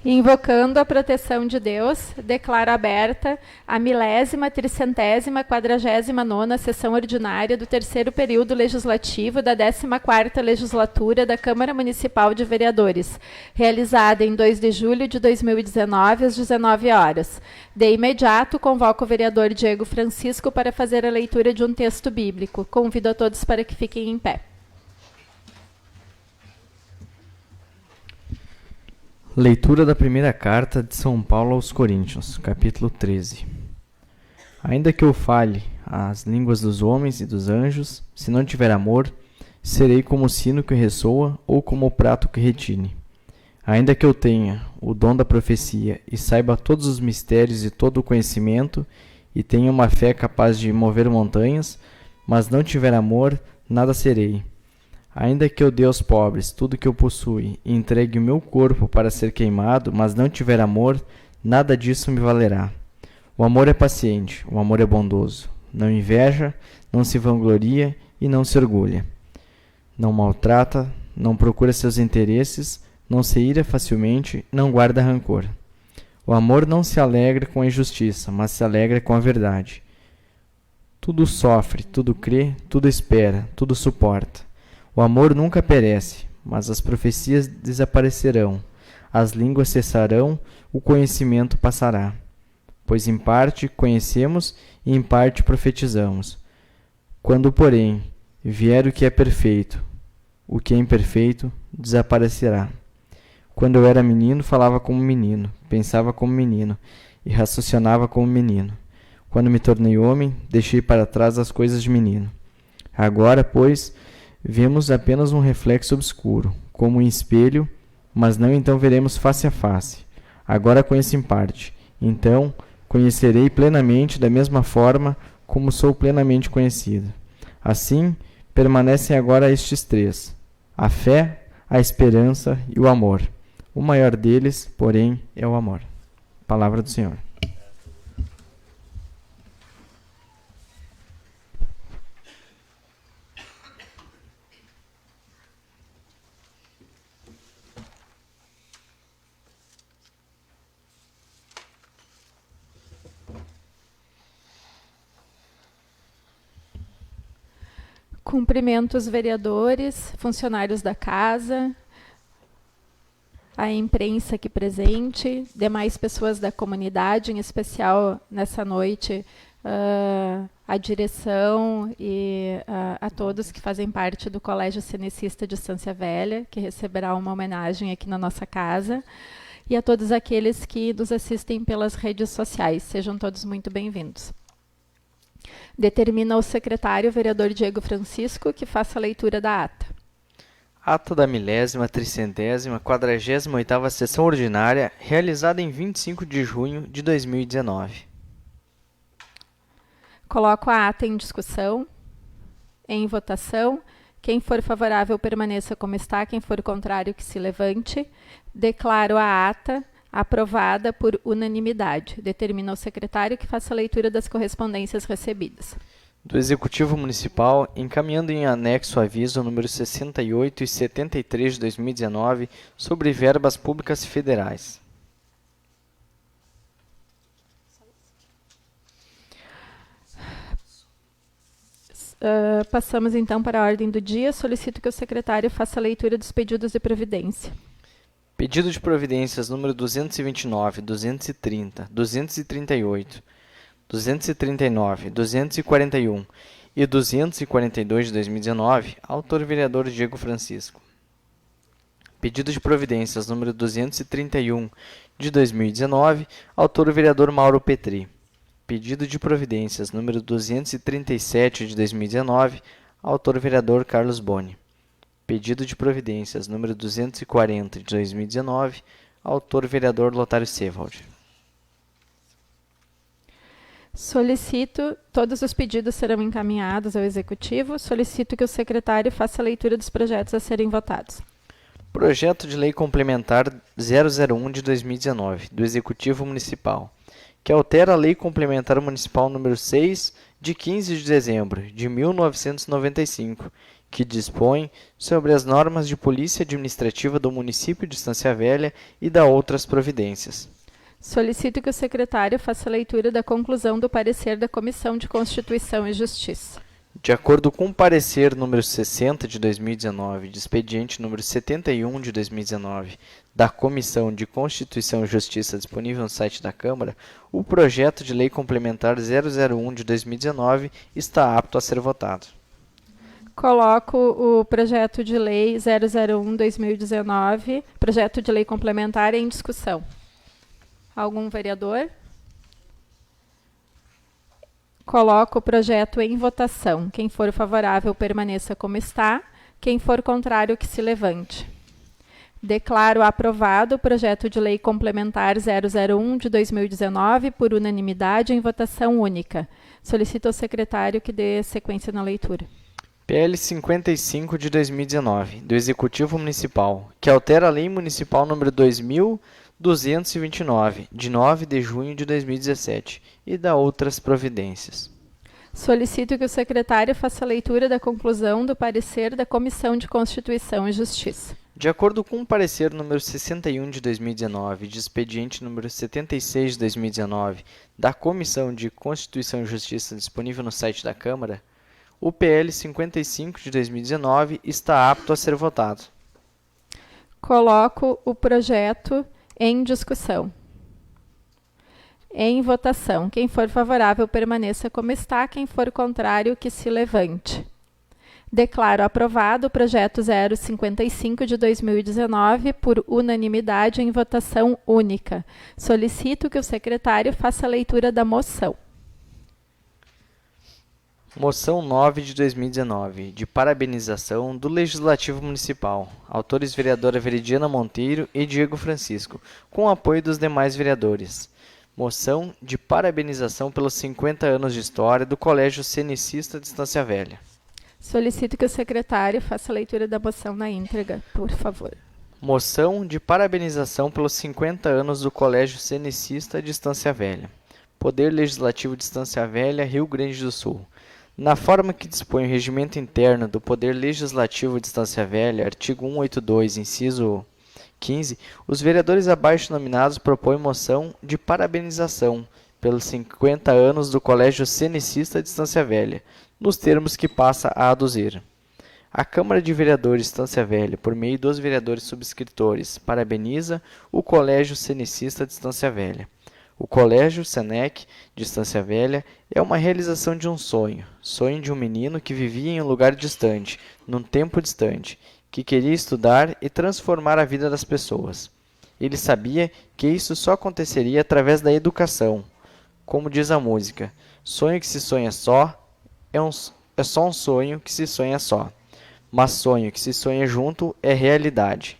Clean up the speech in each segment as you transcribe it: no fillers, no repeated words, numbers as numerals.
Invocando a proteção de Deus, declaro aberta a 1000ª, 349ª sessão ordinária do terceiro período legislativo da 14ª legislatura da Câmara Municipal de Vereadores, realizada em 2 de julho de 2019, às 19 horas. De imediato, convoco o vereador Diego Francisco para fazer a leitura de um texto bíblico. Convido a todos para que fiquem em pé. Leitura da primeira carta de São Paulo aos Coríntios, capítulo 13. Ainda que eu fale as línguas dos homens e dos anjos, se não tiver amor, serei como o sino que ressoa ou como o prato que retine. Ainda que eu tenha o dom da profecia e saiba todos os mistérios e todo o conhecimento, e tenha uma fé capaz de mover montanhas, mas não tiver amor, nada serei. Ainda que eu dê aos pobres tudo que eu possui e entregue o meu corpo para ser queimado, mas não tiver amor, nada disso me valerá. O amor é paciente, o amor é bondoso. Não inveja, não se vangloria e não se orgulha. Não maltrata, não procura seus interesses, não se ira facilmente, não guarda rancor. O amor não se alegra com a injustiça, mas se alegra com a verdade. Tudo sofre, tudo crê, tudo espera, tudo suporta. O amor nunca perece, mas as profecias desaparecerão, as línguas cessarão, o conhecimento passará. Pois em parte conhecemos e em parte profetizamos. Quando, porém, vier o que é perfeito, o que é imperfeito desaparecerá. Quando eu era menino, falava como menino, pensava como menino e raciocinava como menino. Quando me tornei homem, deixei para trás as coisas de menino. Agora, pois, vemos apenas um reflexo obscuro, como em espelho, mas não então veremos face a face. Agora conheço em parte, então conhecerei plenamente da mesma forma como sou plenamente conhecido. Assim, permanecem agora estes três: a fé, a esperança e o amor. O maior deles, porém, é o amor. Palavra do Senhor. Cumprimento os vereadores, funcionários da casa, a imprensa aqui presente, demais pessoas da comunidade, em especial nessa noite, a direção e a todos que fazem parte do Colégio Cenecista de Estância Velha, que receberá uma homenagem aqui na nossa casa, e a todos aqueles que nos assistem pelas redes sociais. Sejam todos muito bem-vindos. Determina o secretário, vereador Diego Francisco, que faça a leitura da ata. Ata da 1000ª, 348ª sessão ordinária, realizada em 25 de junho de 2019. Coloco a ata em discussão, em votação. Quem for favorável permaneça como está, quem for contrário que se levante. Declaro a ata aprovada por unanimidade. Determina o secretário que faça a leitura das correspondências recebidas. Do Executivo Municipal, encaminhando em anexo o aviso número 68 e 73 de 2019 sobre verbas públicas federais. Passamos então para a ordem do dia. Solicito que o secretário faça a leitura dos pedidos de providência. Pedido de providências número 229, 230, 238, 239, 241 e 242 de 2019, autor vereador Diego Francisco. Pedido de providências número 231 de 2019, autor vereador Mauro Petri. Pedido de providências número 237 de 2019, autor vereador Carlos Boni. Pedido de providências número 240 de 2019, autor vereador Lotário Sewald. Solicito, todos os pedidos serão encaminhados ao Executivo. Solicito que o secretário faça a leitura dos projetos a serem votados. Projeto de Lei Complementar 001 de 2019, do Executivo Municipal, que altera a Lei Complementar Municipal número 6 de 15 de dezembro de 1995, que dispõe sobre as normas de polícia administrativa do município de Estância Velha e da outras providências. Solicito que o secretário faça a leitura da conclusão do parecer da Comissão de Constituição e Justiça. De acordo com o parecer número 60 de 2019, de expediente número 71 de 2019, da Comissão de Constituição e Justiça disponível no site da Câmara, o projeto de lei complementar 001 de 2019 está apto a ser votado. Coloco o projeto de lei 001/2019, projeto de lei complementar em discussão. Algum vereador? Coloco o projeto em votação. Quem for favorável, permaneça como está. Quem for contrário, que se levante. Declaro aprovado o projeto de lei complementar 001 de 2019 por unanimidade em votação única. Solicito ao secretário que dê sequência na leitura. PL 55 de 2019, do Executivo Municipal, que altera a Lei Municipal número 2229, de 9 de junho de 2017, e da outras providências. Solicito que o secretário faça a leitura da conclusão do parecer da Comissão de Constituição e Justiça. De acordo com o parecer número 61 de 2019, de expediente número 76 de 2019, da Comissão de Constituição e Justiça disponível no site da Câmara, o PL 55 de 2019 está apto a ser votado. Coloco o projeto em discussão. Em votação. Quem for favorável, permaneça como está. Quem for contrário, que se levante. Declaro aprovado o projeto 055 de 2019 por unanimidade em votação única. Solicito que o secretário faça a leitura da moção. Moção 9 de 2019, de parabenização do Legislativo Municipal. Autores vereadora Veridiana Monteiro e Diego Francisco, com apoio dos demais vereadores. Moção de parabenização pelos 50 anos de história do Colégio Cenicista de Estância Velha. Solicito que o secretário faça a leitura da moção na íntegra, por favor. Moção de parabenização pelos 50 anos do Colégio Cenicista de Estância Velha. Poder Legislativo de Estância Velha, Rio Grande do Sul. Na forma que dispõe o regimento interno do Poder Legislativo de Estância Velha, artigo 182, inciso 15, os vereadores abaixo nominados propõem moção de parabenização pelos 50 anos do Colégio Cenicista de Estância Velha, nos termos que passa a aduzir. A Câmara de Vereadores de Estância Velha, por meio dos vereadores subscritores, parabeniza o Colégio Cenicista de Estância Velha. O Colégio Senec de Estância Velha é uma realização de um sonho de um menino que vivia em um lugar distante, num tempo distante, que queria estudar e transformar a vida das pessoas. Ele sabia que isso só aconteceria através da educação. Como diz a música, sonho que se sonha só é só um sonho que se sonha só, mas sonho que se sonha junto é realidade.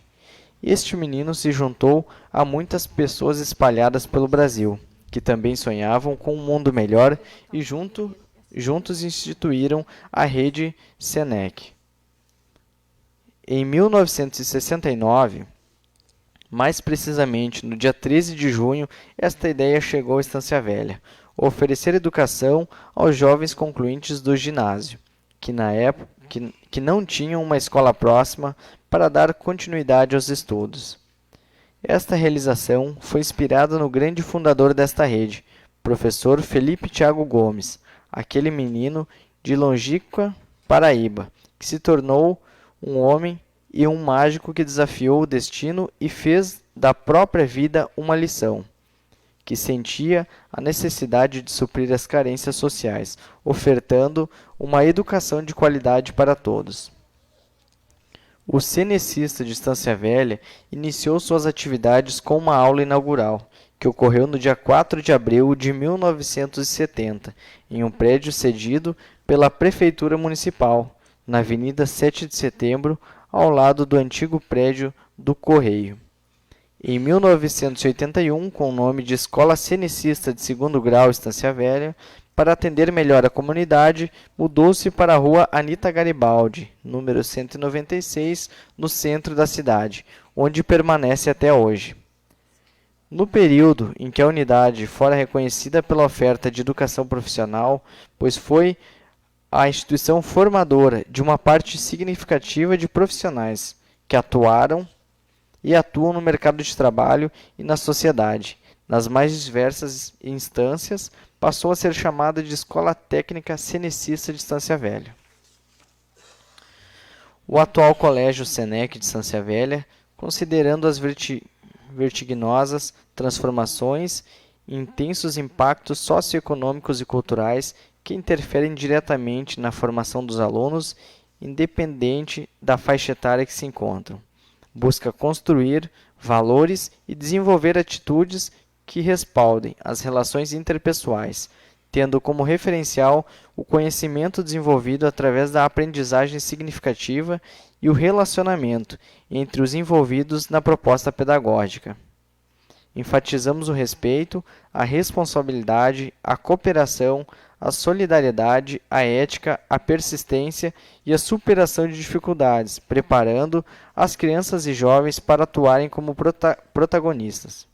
Este menino se juntou a muitas pessoas espalhadas pelo Brasil, que também sonhavam com um mundo melhor e juntos instituíram a rede Senec. Em 1969, mais precisamente no dia 13 de junho, esta ideia chegou à Estância Velha: oferecer educação aos jovens concluintes do ginásio, que na época que não tinham uma escola próxima para dar continuidade aos estudos. Esta realização foi inspirada no grande fundador desta rede, professor Felipe Thiago Gomes, aquele menino de Longíqua, Paraíba, que se tornou um homem e um mágico que desafiou o destino e fez da própria vida uma lição, que sentia a necessidade de suprir as carências sociais, ofertando uma educação de qualidade para todos. O Cenecista de Estância Velha iniciou suas atividades com uma aula inaugural, que ocorreu no dia 4 de abril de 1970, em um prédio cedido pela Prefeitura Municipal, na Avenida 7 de Setembro, ao lado do antigo prédio do Correio. Em 1981, com o nome de Escola Cenecista de Segundo Grau Estância Velha, para atender melhor a comunidade, mudou-se para a Rua Anita Garibaldi, número 196, no centro da cidade, onde permanece até hoje. No período em que a unidade fora reconhecida pela oferta de educação profissional, pois foi a instituição formadora de uma parte significativa de profissionais que atuaram e atuam no mercado de trabalho e na sociedade, nas mais diversas instâncias, passou a ser chamada de Escola Técnica Cenecista de Estância Velha. O atual Colégio Senec de Estância Velha, considerando as vertiginosas transformações e intensos impactos socioeconômicos e culturais que interferem diretamente na formação dos alunos, independente da faixa etária que se encontram, busca construir valores e desenvolver atitudes que respaldem as relações interpessoais, tendo como referencial o conhecimento desenvolvido através da aprendizagem significativa e o relacionamento entre os envolvidos na proposta pedagógica. Enfatizamos o respeito, a responsabilidade, a cooperação, a solidariedade, a ética, a persistência e a superação de dificuldades, preparando as crianças e jovens para atuarem como protagonistas.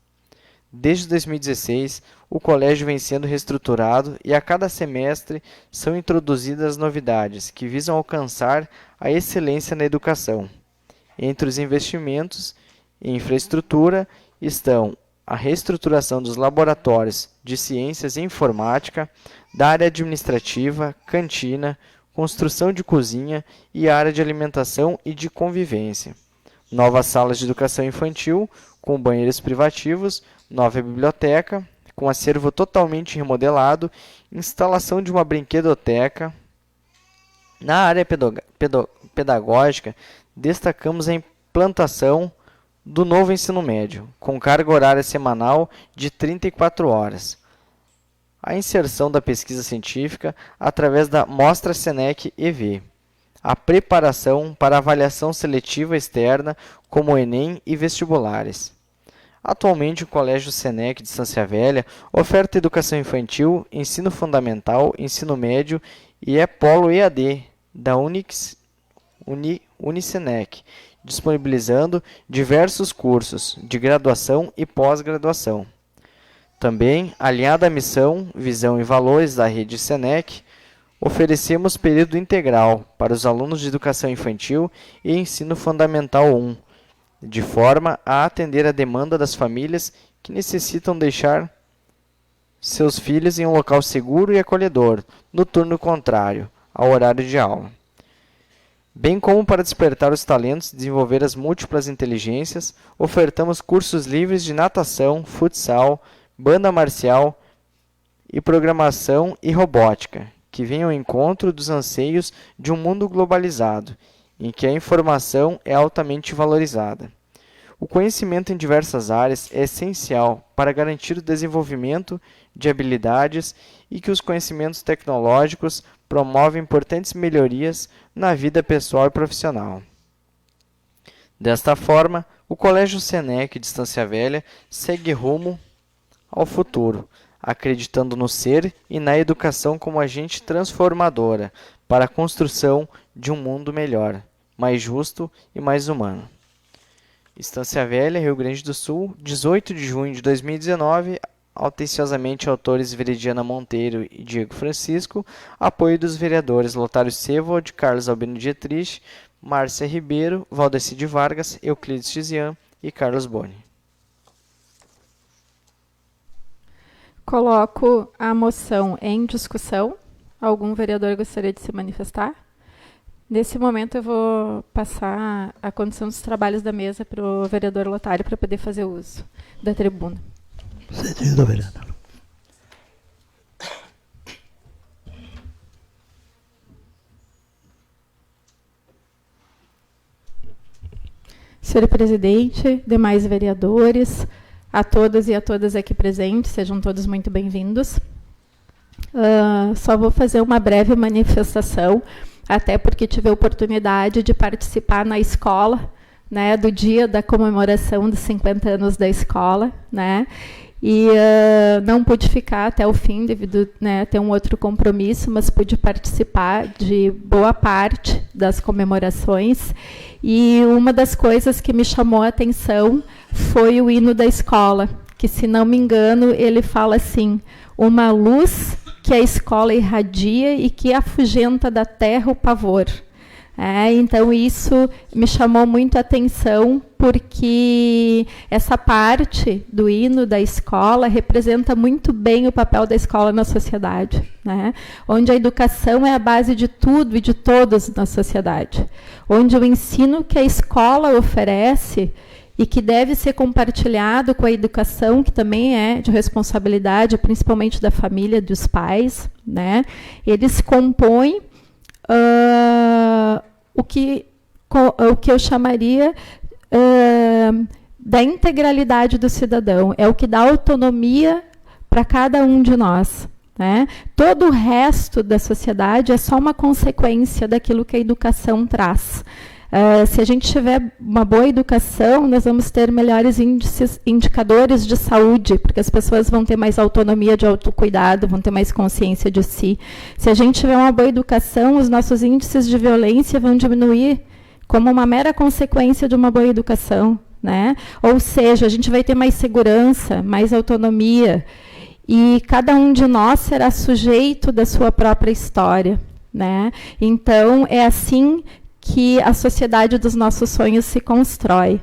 Desde 2016, o colégio vem sendo reestruturado e a cada semestre são introduzidas novidades que visam alcançar a excelência na educação. Entre os investimentos em infraestrutura estão a reestruturação dos laboratórios de ciências e informática, da área administrativa, cantina, construção de cozinha e área de alimentação e de convivência. Novas salas de educação infantil, com banheiros privativos, nova biblioteca, com acervo totalmente remodelado, instalação de uma brinquedoteca. Na área pedagógica, destacamos a implantação do novo ensino médio, com carga horária semanal de 34 horas. A inserção da pesquisa científica através da Mostra Senec EV. A preparação para avaliação seletiva externa, como o Enem e vestibulares. Atualmente, o Colégio Senec de Estância Velha oferta educação infantil, ensino fundamental, ensino médio e é polo EAD da Unisenec, disponibilizando diversos cursos de graduação e pós-graduação. Também, alinhada à missão, visão e valores da rede Senec, oferecemos período integral para os alunos de educação infantil e ensino fundamental 1, de forma a atender a demanda das famílias que necessitam deixar seus filhos em um local seguro e acolhedor, no turno contrário ao horário de aula. Bem como para despertar os talentos e desenvolver as múltiplas inteligências, ofertamos cursos livres de natação, futsal, banda marcial e programação e robótica, que vêm ao encontro dos anseios de um mundo globalizado, em que a informação é altamente valorizada. O conhecimento em diversas áreas é essencial para garantir o desenvolvimento de habilidades e que os conhecimentos tecnológicos promovem importantes melhorias na vida pessoal e profissional. Desta forma, o Colégio Senec de Estância Velha segue rumo ao futuro, acreditando no ser e na educação como agente transformadora para a construção de um mundo melhor, mais justo e mais humano. Estância Velha, Rio Grande do Sul, 18 de junho de 2019, atenciosamente autores Veridiana Monteiro e Diego Francisco, apoio dos vereadores Lotário Sevold, Carlos Albino Dietrich, Márcia Ribeiro, Valdeci de Vargas, Euclides Tizian e Carlos Boni. Coloco a moção em discussão. Algum vereador gostaria de se manifestar? Nesse momento, eu vou passar a condução dos trabalhos da mesa para o vereador Lotário para poder fazer uso da tribuna. Cedido, vereador. Senhor presidente, demais vereadores, a todas e a todas aqui presentes, sejam todos muito bem-vindos. Só vou fazer uma breve manifestação, até porque tive a oportunidade de participar na escola, né, do dia da comemoração dos 50 anos da escola, né, e não pude ficar até o fim devido, né, a ter um outro compromisso, mas pude participar de boa parte das comemorações, e uma das coisas que me chamou a atenção foi o hino da escola, que, se não me engano, ele fala assim: uma luz que a escola irradia e que afugenta da terra o pavor. Então, isso me chamou muito a atenção, porque essa parte do hino da escola representa muito bem o papel da escola na sociedade, né? Onde a educação é a base de tudo e de todos na sociedade. Onde o ensino que a escola oferece e que deve ser compartilhado com a educação, que também é de responsabilidade, principalmente da família, dos pais, né? Eles compõem o que eu chamaria da integralidade do cidadão. É o que dá autonomia para cada um de nós, né? Todo o resto da sociedade é só uma consequência daquilo que a educação traz. Se a gente tiver uma boa educação, nós vamos ter melhores indicadores de saúde, porque as pessoas vão ter mais autonomia de autocuidado, vão ter mais consciência de si. Se a gente tiver uma boa educação, os nossos índices de violência vão diminuir como uma mera consequência de uma boa educação, né? Ou seja, a gente vai ter mais segurança, mais autonomia, e cada um de nós será sujeito da sua própria história, né? Então, é assim que a sociedade dos nossos sonhos se constrói.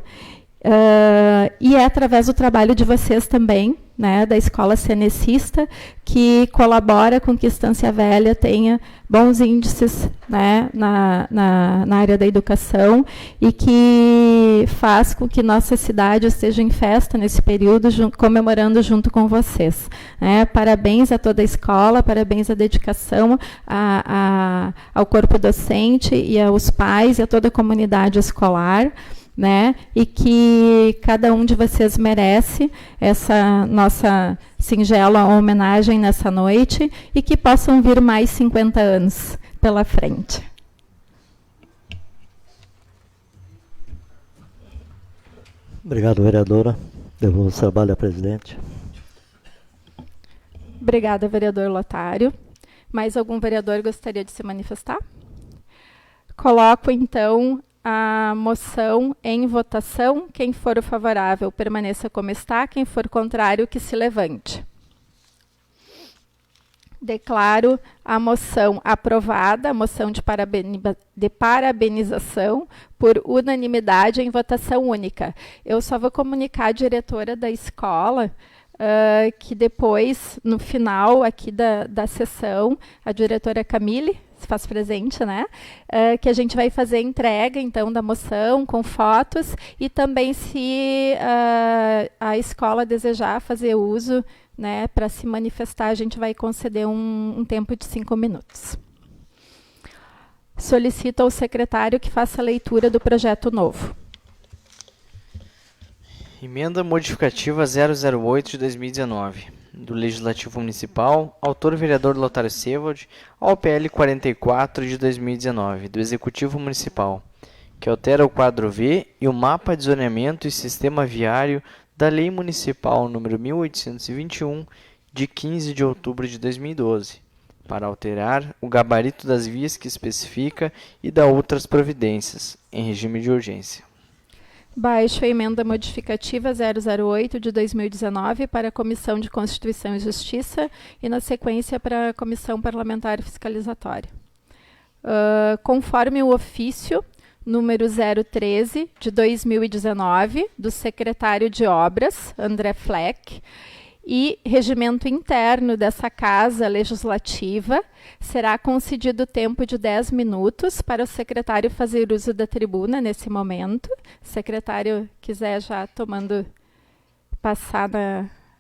E é através do trabalho de vocês também, né, da Escola Cenecista, que colabora com que Estância Velha tenha bons índices, né, na área da educação, e que faz com que nossa cidade esteja em festa nesse período, comemorando junto com vocês. Parabéns a toda a escola, parabéns à dedicação ao corpo docente e aos pais e a toda a comunidade escolar, né? E que cada um de vocês merece essa nossa singela homenagem nessa noite, e que possam vir mais 50 anos pela frente. Obrigado, vereadora. Devolvo o trabalho à presidente. Obrigada, vereador Lotário. Mais algum vereador gostaria de se manifestar? Coloco, então, a moção em votação. Quem for favorável, permaneça como está. Quem for contrário, que se levante. Declaro a moção aprovada, a moção de parabenização por unanimidade em votação única. Eu só vou comunicar à diretora da escola que depois, no final aqui da sessão, a diretora Camille se faz presente, né? Que a gente vai fazer a entrega, então, da moção com fotos, e também, se a escola desejar fazer uso, né, para se manifestar, a gente vai conceder um tempo de 5 minutos. Solicito ao secretário que faça a leitura do projeto novo. Emenda modificativa 008 de 2019, do Legislativo Municipal, autor vereador Lotário Sevold, ao PL 44 de 2019, do Executivo Municipal, que altera o quadro V e o mapa de zoneamento e sistema viário da Lei Municipal número 1821, de 15 de outubro de 2012, para alterar o gabarito das vias que especifica e dá outras providências, em regime de urgência. Baixo a emenda modificativa 008 de 2019 para a Comissão de Constituição e Justiça e, na sequência, para a Comissão Parlamentar Fiscalizatória. Conforme o ofício número 013 de 2019, do secretário de Obras, André Fleck, e regimento interno dessa Casa Legislativa, será concedido tempo de 10 minutos para o secretário fazer uso da tribuna nesse momento. Se o secretário quiser já passar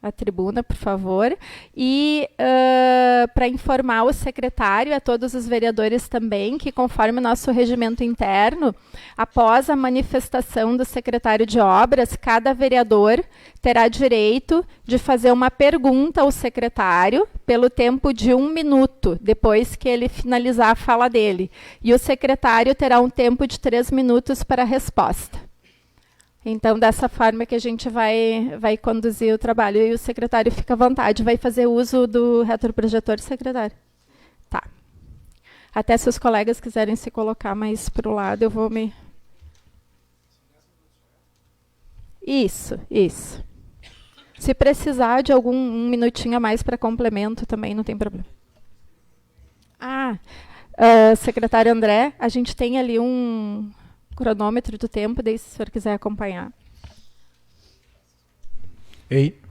a tribuna, por favor. E para informar o secretário, a todos os vereadores também, que conforme o nosso regimento interno, após a manifestação do secretário de Obras, cada vereador terá direito de fazer uma pergunta ao secretário pelo tempo de 1 minuto, depois que ele finalizar a fala dele. E o secretário terá um tempo de 3 minutos para a resposta. Então, dessa forma que a gente vai conduzir o trabalho. E o secretário fica à vontade. Vai fazer uso do retroprojetor, secretário? Tá. Até se os colegas quiserem se colocar mais para o lado, eu vou me... Isso. Se precisar de algum um minutinho a mais para complemento, também não tem problema. Secretário André, a gente tem ali um cronômetro do tempo, daí se o senhor quiser acompanhar. Ei.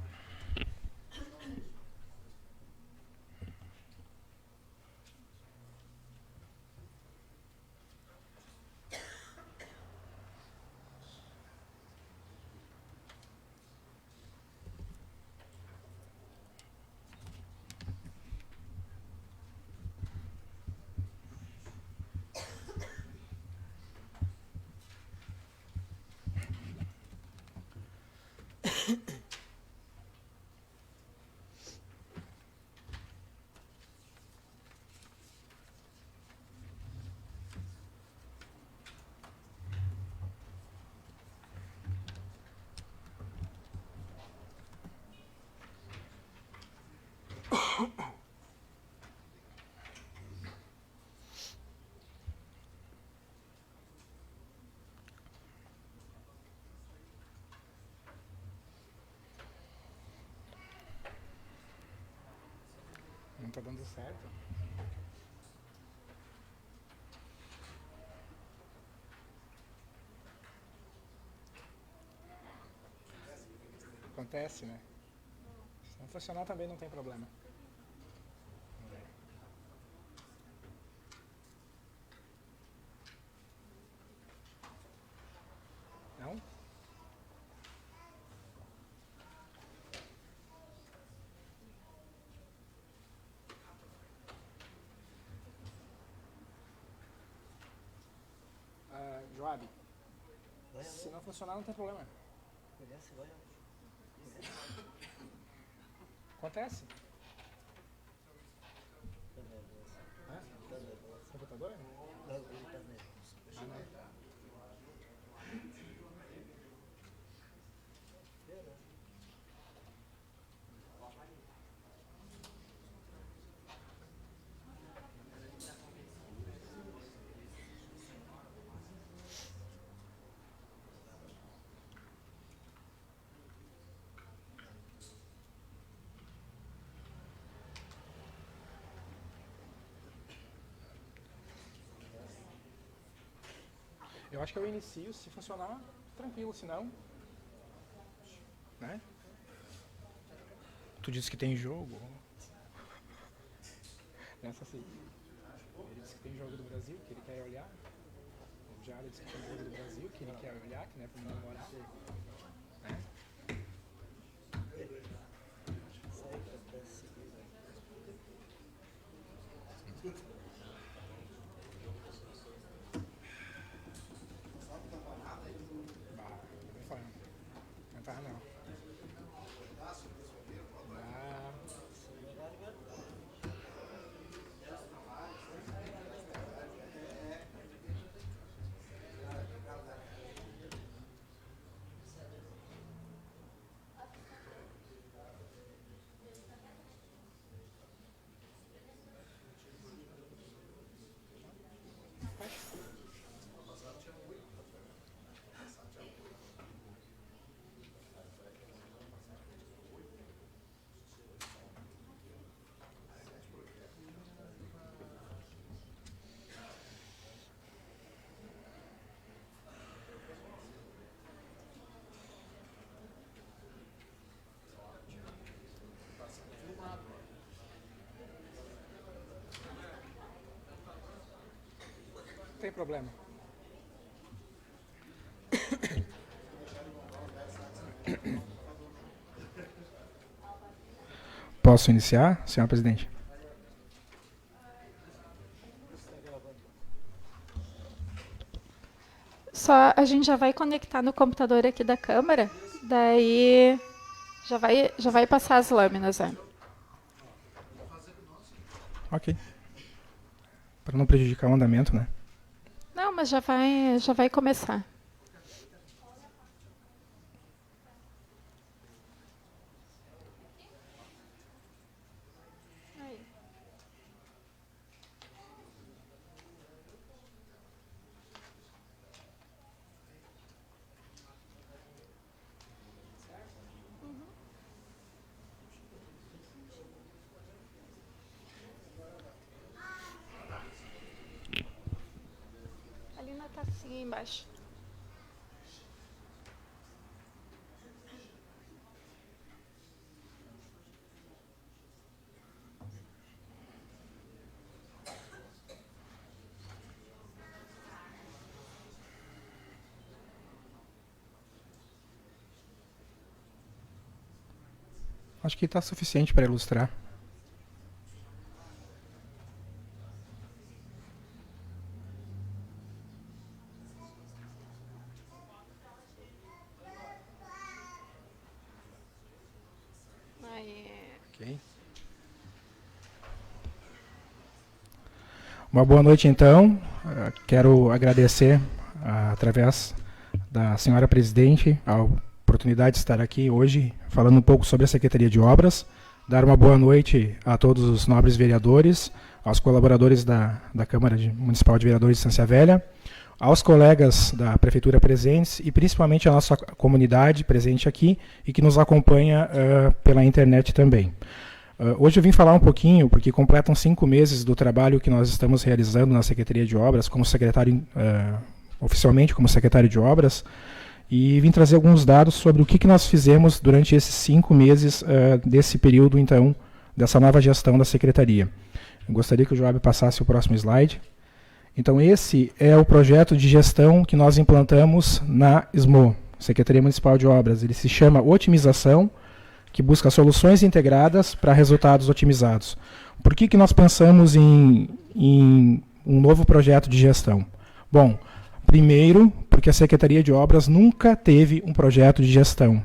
Não tá dando certo. Acontece, né? Se não funcionar também não tem problema. Não? Joab, se não funcionar não tem problema. Acontece. Computador? Ah, não. Eu acho que eu inicio, se funcionar, tranquilo, se não, né? Tu disse que tem jogo. Nessa sim. Ele disse que tem jogo do Brasil, que ele quer olhar. O Diário disse que tem jogo do Brasil, que ele quer olhar, que não é pra não namorar. Né? Bah, não vai não tá não. Não tem problema. Posso iniciar, senhor presidente? Só a gente já vai conectar no computador aqui da Câmara, daí já vai passar as lâminas. Ok. Para não prejudicar o andamento, né? Não, mas já vai começar. Tá assim embaixo. Acho que está suficiente para ilustrar. Ok. Uma boa noite, então. Quero agradecer, através da senhora presidente, a oportunidade de estar aqui hoje falando um pouco sobre a Secretaria de Obras. Dar uma boa noite a todos os nobres vereadores, aos colaboradores da Câmara Municipal de Vereadores de Estância Velha, aos colegas da Prefeitura presentes e principalmente a nossa comunidade presente aqui e que nos acompanha pela internet também. Hoje eu vim falar um pouquinho, porque completam 5 meses do trabalho que nós estamos realizando na Secretaria de Obras, como secretário, oficialmente como secretário de Obras, e vim trazer alguns dados sobre o que nós fizemos durante esses 5 meses desse período, então, dessa nova gestão da Secretaria. Eu gostaria que o Joab passasse o próximo slide. Então, esse é o projeto de gestão que nós implantamos na SMO, Secretaria Municipal de Obras. Ele se chama Otimização, que busca soluções integradas para resultados otimizados. Por que nós pensamos em um novo projeto de gestão? Bom, primeiro, porque a Secretaria de Obras nunca teve um projeto de gestão.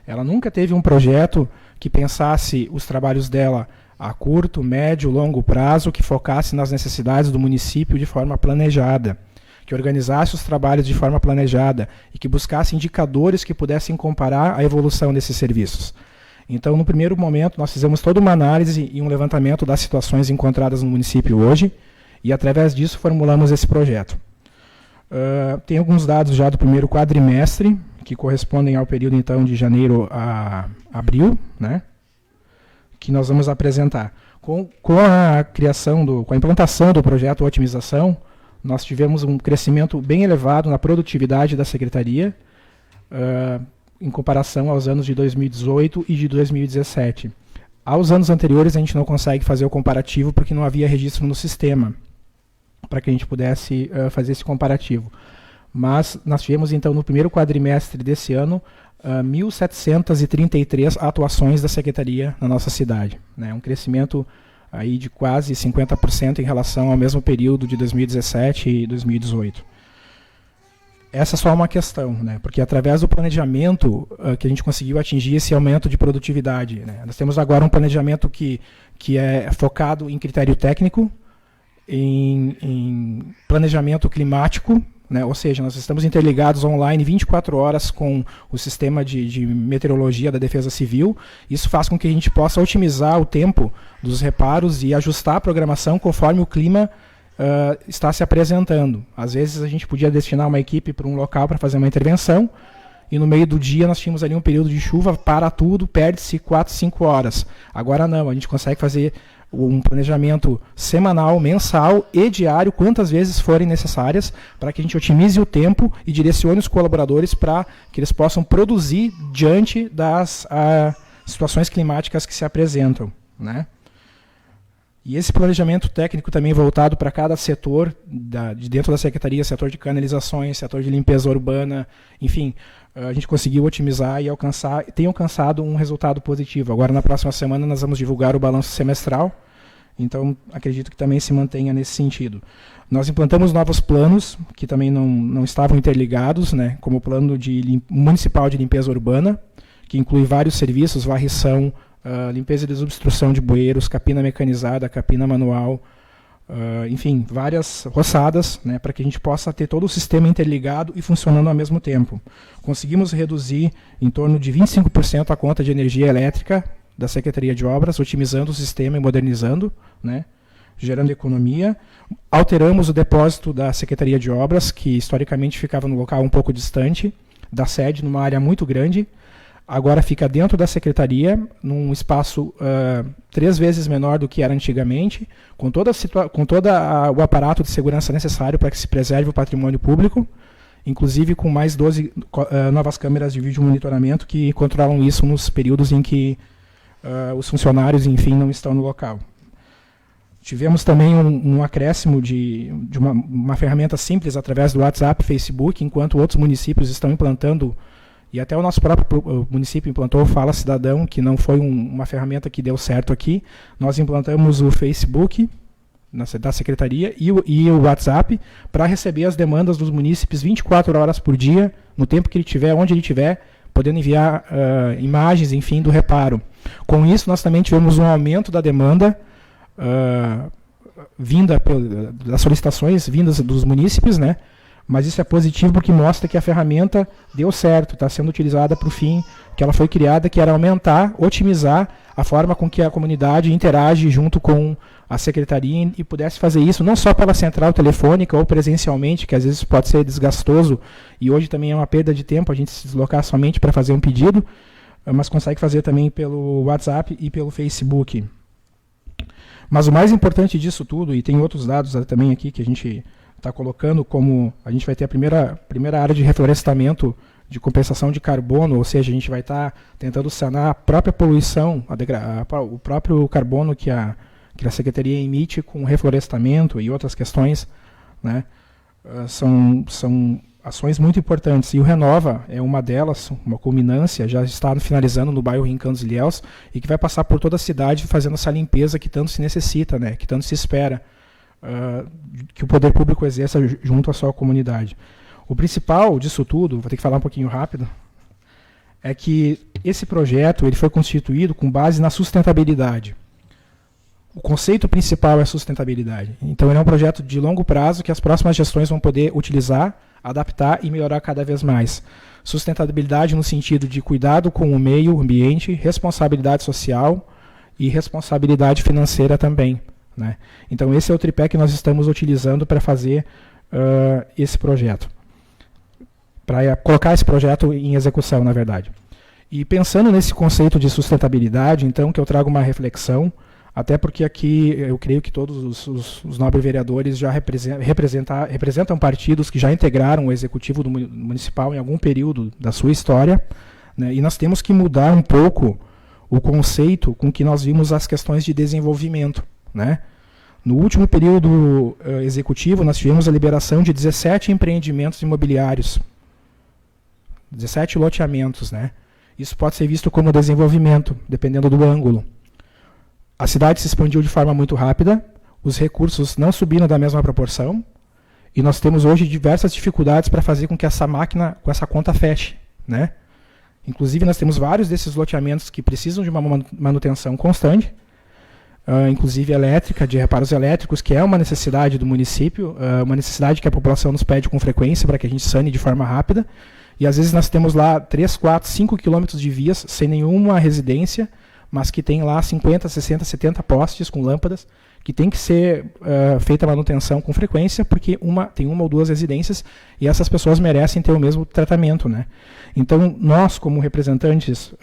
Ela nunca teve um projeto que pensasse os trabalhos dela a curto, médio, longo prazo, que focasse nas necessidades do município de forma planejada, que organizasse os trabalhos de forma planejada e que buscasse indicadores que pudessem comparar a evolução desses serviços. Então, no primeiro momento, nós fizemos toda uma análise e um levantamento das situações encontradas no município hoje e, através disso, formulamos esse projeto. Tem alguns dados já do primeiro quadrimestre, que correspondem ao período, então, de janeiro a abril, né, que nós vamos apresentar. Com a implantação do projeto Otimização, nós tivemos um crescimento bem elevado na produtividade da Secretaria, em comparação aos anos de 2018 e de 2017. Aos anos anteriores, a gente não consegue fazer o comparativo porque não havia registro no sistema para que a gente pudesse fazer esse comparativo. Mas nós tivemos, então, no primeiro quadrimestre desse ano, 1.733 atuações da Secretaria na nossa cidade, né? Um crescimento aí de quase 50% em relação ao mesmo período de 2017 e 2018. Essa é só uma questão, né? Porque através do planejamento que a gente conseguiu atingir esse aumento de produtividade, né? Nós temos agora um planejamento que é focado em critério técnico, em planejamento climático, né? Ou seja, nós estamos interligados online 24 horas com o sistema de meteorologia da Defesa Civil. Isso faz com que a gente possa otimizar o tempo dos reparos e ajustar a programação conforme o clima está se apresentando. Às vezes a gente podia destinar uma equipe para um local para fazer uma intervenção e no meio do dia nós tínhamos ali um período de chuva, para tudo, perde-se 4, 5 horas. Agora não, a gente consegue fazer um planejamento semanal, mensal e diário, quantas vezes forem necessárias, para que a gente otimize o tempo e direcione os colaboradores para que eles possam produzir diante das situações climáticas que se apresentam, né? E esse planejamento técnico também voltado para cada setor de dentro da Secretaria, setor de canalizações, setor de limpeza urbana, enfim, a gente conseguiu otimizar e tem alcançado um resultado positivo. Agora, na próxima semana, nós vamos divulgar o balanço semestral, então acredito que também se mantenha nesse sentido. Nós implantamos novos planos, que também não estavam interligados, né, como o plano municipal de limpeza urbana, que inclui vários serviços, varrição, limpeza e desobstrução de bueiros, capina mecanizada, capina manual, enfim, várias roçadas, né, para que a gente possa ter todo o sistema interligado e funcionando ao mesmo tempo. Conseguimos reduzir em torno de 25% a conta de energia elétrica da Secretaria de Obras, otimizando o sistema e modernizando, né, gerando economia. Alteramos o depósito da Secretaria de Obras, que historicamente ficava no local um pouco distante da sede, numa área muito grande. agora fica dentro da secretaria, num espaço 3 vezes menor do que era antigamente, com todo o aparato de segurança necessário para que se preserve o patrimônio público, inclusive com mais 12 novas câmeras de vídeo monitoramento que controlam isso nos períodos em que os funcionários, enfim, não estão no local. Tivemos também um acréscimo de uma ferramenta simples através do WhatsApp, Facebook, enquanto outros municípios estão implantando, e até o nosso próprio município implantou o Fala Cidadão, que não foi uma ferramenta que deu certo aqui. Nós implantamos o Facebook da Secretaria e o WhatsApp para receber as demandas dos munícipes 24 horas por dia, no tempo que ele tiver, onde ele tiver, podendo enviar imagens, enfim, do reparo. Com isso, nós também tivemos um aumento da demanda das solicitações vindas dos munícipes, né? Mas isso é positivo porque mostra que a ferramenta deu certo, está sendo utilizada para o fim que ela foi criada, que era aumentar, otimizar a forma com que a comunidade interage junto com a secretaria e pudesse fazer isso não só pela central telefônica ou presencialmente, que às vezes pode ser desgastoso e hoje também é uma perda de tempo a gente se deslocar somente para fazer um pedido, mas consegue fazer também pelo WhatsApp e pelo Facebook. Mas o mais importante disso tudo, e tem outros dados também aqui que a gente está colocando, como a gente vai ter a primeira área de reflorestamento de compensação de carbono, ou seja, a gente vai estar tentando sanar a própria poluição, o próprio carbono que a Secretaria emite com reflorestamento e outras questões, né? São ações muito importantes. E o Renova é uma delas, uma culminância, já está finalizando no bairro Rincão dos Ilhéus, e que vai passar por toda a cidade fazendo essa limpeza que tanto se necessita, né? Que tanto se espera que o poder público exerça junto à sua comunidade. O principal disso tudo, vou ter que falar um pouquinho rápido, é que esse projeto ele foi constituído com base na sustentabilidade. O conceito principal é sustentabilidade. Então, ele é um projeto de longo prazo que as próximas gestões vão poder utilizar, adaptar e melhorar cada vez mais. Sustentabilidade no sentido de cuidado com o meio ambiente, responsabilidade social e responsabilidade financeira também, né? Então, esse é o tripé que nós estamos utilizando para fazer esse projeto. Para colocar esse projeto em execução, na verdade. E pensando nesse conceito de sustentabilidade, então, que eu trago uma reflexão, até porque aqui eu creio que todos os nobres vereadores já representam partidos que já integraram o executivo do municipal em algum período da sua história, né? E nós temos que mudar um pouco o conceito com que nós vimos as questões de desenvolvimento, né? No último período executivo, nós tivemos a liberação de 17 empreendimentos imobiliários, 17 loteamentos, né? Isso pode ser visto como desenvolvimento, dependendo do ângulo. A cidade se expandiu de forma muito rápida, os recursos não subiram da mesma proporção, e nós temos hoje diversas dificuldades para fazer com que essa máquina, com essa conta feche, né? Inclusive, nós temos vários desses loteamentos que precisam de uma manutenção constante, inclusive elétrica, de reparos elétricos, que é uma necessidade do município, uma necessidade que a população nos pede com frequência para que a gente sane de forma rápida. E às vezes nós temos lá 3, 4, 5 quilômetros de vias sem nenhuma residência, mas que tem lá 50, 60, 70 postes com lâmpadas, que tem que ser feita a manutenção com frequência, porque tem uma ou duas residências e essas pessoas merecem ter o mesmo tratamento, né? Então, nós, como representantes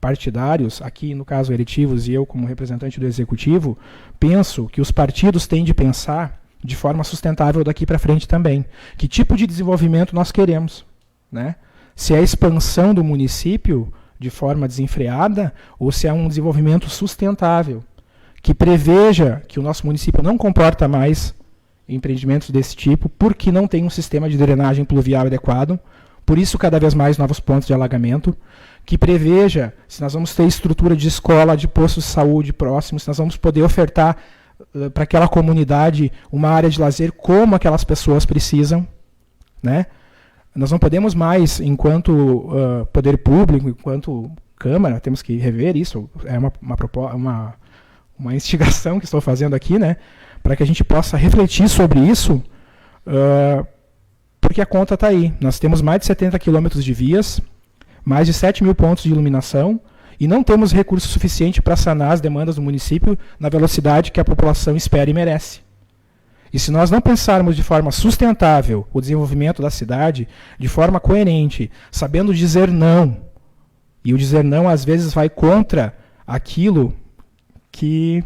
partidários, aqui no caso eletivos e eu como representante do executivo, penso que os partidos têm de pensar de forma sustentável daqui para frente também. Que tipo de desenvolvimento nós queremos, né? Se é a expansão do município de forma desenfreada ou se é um desenvolvimento sustentável, que preveja que o nosso município não comporta mais empreendimentos desse tipo, porque não tem um sistema de drenagem pluvial adequado, por isso cada vez mais novos pontos de alagamento, que preveja se nós vamos ter estrutura de escola, de postos de saúde próximos, se nós vamos poder ofertar para aquela comunidade uma área de lazer como aquelas pessoas precisam, né? Nós não podemos mais, enquanto poder público, enquanto Câmara, temos que rever isso, é uma instigação que estou fazendo aqui, né, para que a gente possa refletir sobre isso, porque a conta está aí. Nós temos mais de 70 quilômetros de vias, mais de 7 mil pontos de iluminação, e não temos recurso suficiente para sanar as demandas do município na velocidade que a população espera e merece. E se nós não pensarmos de forma sustentável o desenvolvimento da cidade, de forma coerente, sabendo dizer não, E o dizer não, às vezes, vai contra aquilo que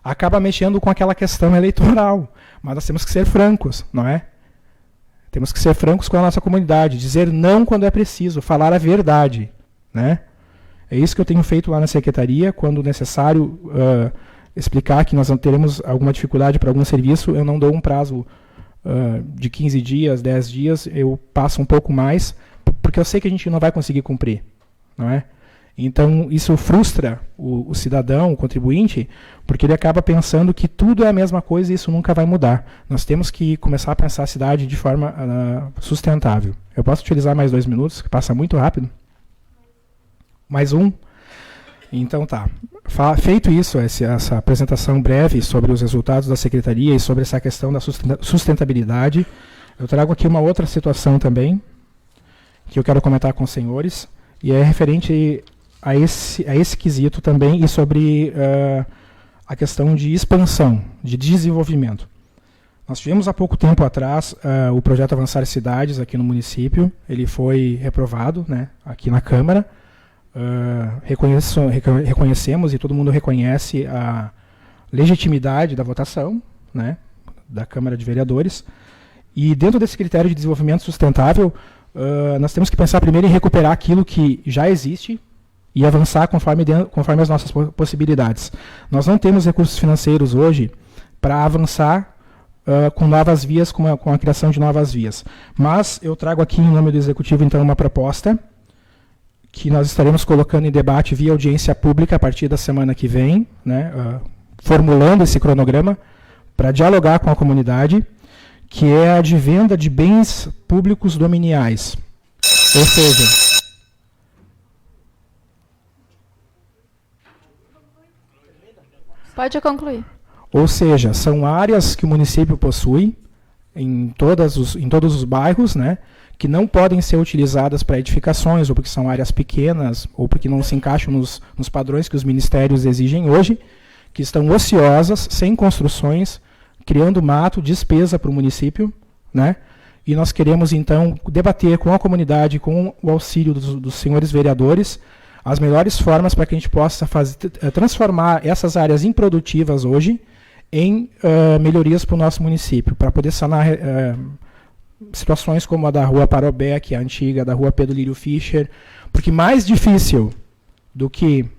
acaba mexendo com aquela questão eleitoral. Mas nós temos que ser francos, não é? Temos que ser francos com a nossa comunidade, dizer não quando é preciso, falar a verdade, né? É isso que eu tenho feito lá na secretaria, quando necessário explicar que nós não teremos alguma dificuldade para algum serviço, eu não dou um prazo de 15 dias, 10 dias, eu passo um pouco mais, porque eu sei que a gente não vai conseguir cumprir, não é? Então, isso frustra o cidadão, o contribuinte, porque ele acaba pensando que tudo é a mesma coisa e isso nunca vai mudar. Nós temos que começar a pensar a cidade de forma sustentável. Eu posso utilizar mais 2 minutos, que passa muito rápido? Mais um? Então tá. Feito isso, essa apresentação breve sobre os resultados da secretaria e sobre essa questão da sustentabilidade, eu trago aqui uma outra situação também, que eu quero comentar com os senhores, e é referente a esse quesito também e sobre a questão de expansão, de desenvolvimento. Nós tivemos há pouco tempo atrás o projeto Avançar Cidades aqui no município, ele foi reprovado, né, aqui na Câmara. Reconhecemos e todo mundo reconhece a legitimidade da votação, né, da Câmara de Vereadores. E dentro desse critério de desenvolvimento sustentável, nós temos que pensar primeiro em recuperar aquilo que já existe e avançar conforme as nossas possibilidades. Nós não temos recursos financeiros hoje para avançar com novas vias, com a criação de novas vias. Mas eu trago aqui, em nome do Executivo, então, uma proposta que nós estaremos colocando em debate via audiência pública a partir da semana que vem, né, formulando esse cronograma para dialogar com a comunidade, que é a de venda de bens públicos dominiais. Ou seja, pode concluir. Ou seja, são áreas que o município possui em todos os bairros, né, que não podem ser utilizadas para edificações, ou porque são áreas pequenas, ou porque não se encaixam nos padrões que os ministérios exigem hoje, que estão ociosas, sem construções, criando mato, despesa para o município, né? E nós queremos, então, debater com a comunidade, com o auxílio dos senhores vereadores, as melhores formas para que a gente possa transformar essas áreas improdutivas hoje em melhorias para o nosso município, para poder sanar situações como a da Rua Parobé, que é a antiga, da Rua Pedro Lírio Fischer, porque mais difícil do que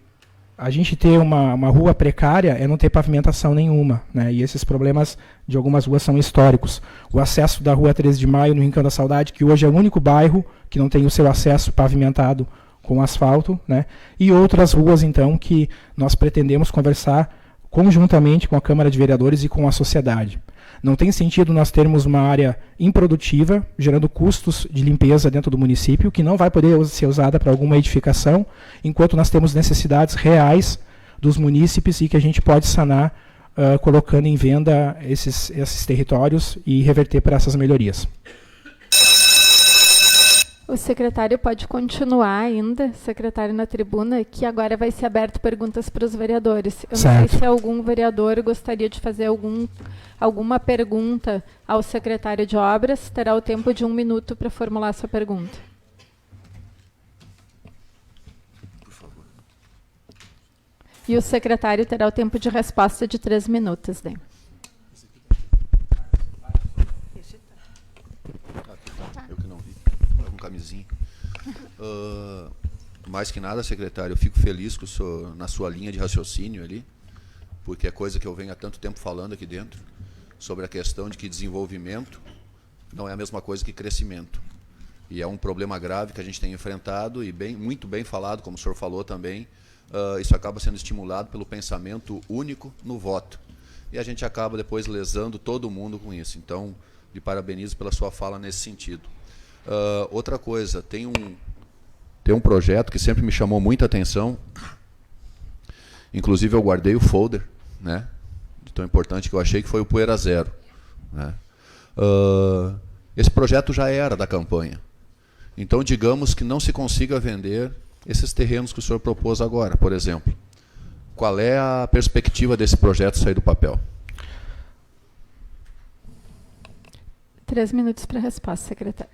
a gente ter uma rua precária é não ter pavimentação nenhuma, né? E esses problemas de algumas ruas são históricos. O acesso da Rua 13 de Maio, no Rincão da Saudade, que hoje é o único bairro que não tem o seu acesso pavimentado com asfalto, né? E outras ruas, então, que nós pretendemos conversar conjuntamente com a Câmara de Vereadores e com a sociedade. Não tem sentido nós termos uma área improdutiva, gerando custos de limpeza dentro do município, que não vai poder ser usada para alguma edificação, enquanto nós temos necessidades reais dos munícipes e que a gente pode sanar colocando em venda esses territórios e reverter para essas melhorias. O secretário pode continuar ainda, secretário na tribuna, que agora vai ser aberto perguntas para os vereadores. Eu não sei se algum vereador gostaria de fazer alguma pergunta ao secretário de obras. Terá o tempo de 1 minuto para formular sua pergunta. Por favor. E o secretário terá o tempo de resposta de 3 minutos. Né? Eu que não vi. Com camisinha. Mais que nada, secretário, eu fico feliz com na sua linha de raciocínio ali, porque é coisa que eu venho há tanto tempo falando aqui dentro, sobre a questão de que desenvolvimento não é a mesma coisa que crescimento. E é um problema grave que a gente tem enfrentado e muito bem falado, como o senhor falou também, isso acaba sendo estimulado pelo pensamento único no voto. E a gente acaba depois lesando todo mundo com isso. Então, lhe parabenizo pela sua fala nesse sentido. Outra coisa, tem um projeto que sempre me chamou muita atenção, inclusive eu guardei o folder, né, de tão importante que eu achei, que foi o Poeira Zero, né. Esse projeto já era da campanha, então digamos que não se consiga vender esses terrenos que o senhor propôs agora, por exemplo. Qual é a perspectiva desse projeto sair do papel? 3 minutos para a resposta, secretário.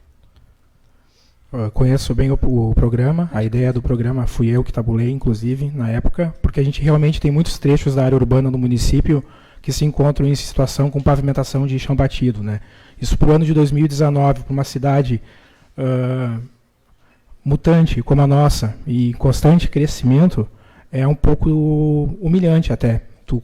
Conheço bem o programa, a ideia do programa fui eu que tabulei, inclusive, na época, porque a gente realmente tem muitos trechos da área urbana do município que se encontram em situação com pavimentação de chão batido, né? Isso para o ano de 2019, para uma cidade mutante como a nossa e em constante crescimento, é um pouco humilhante até. Tu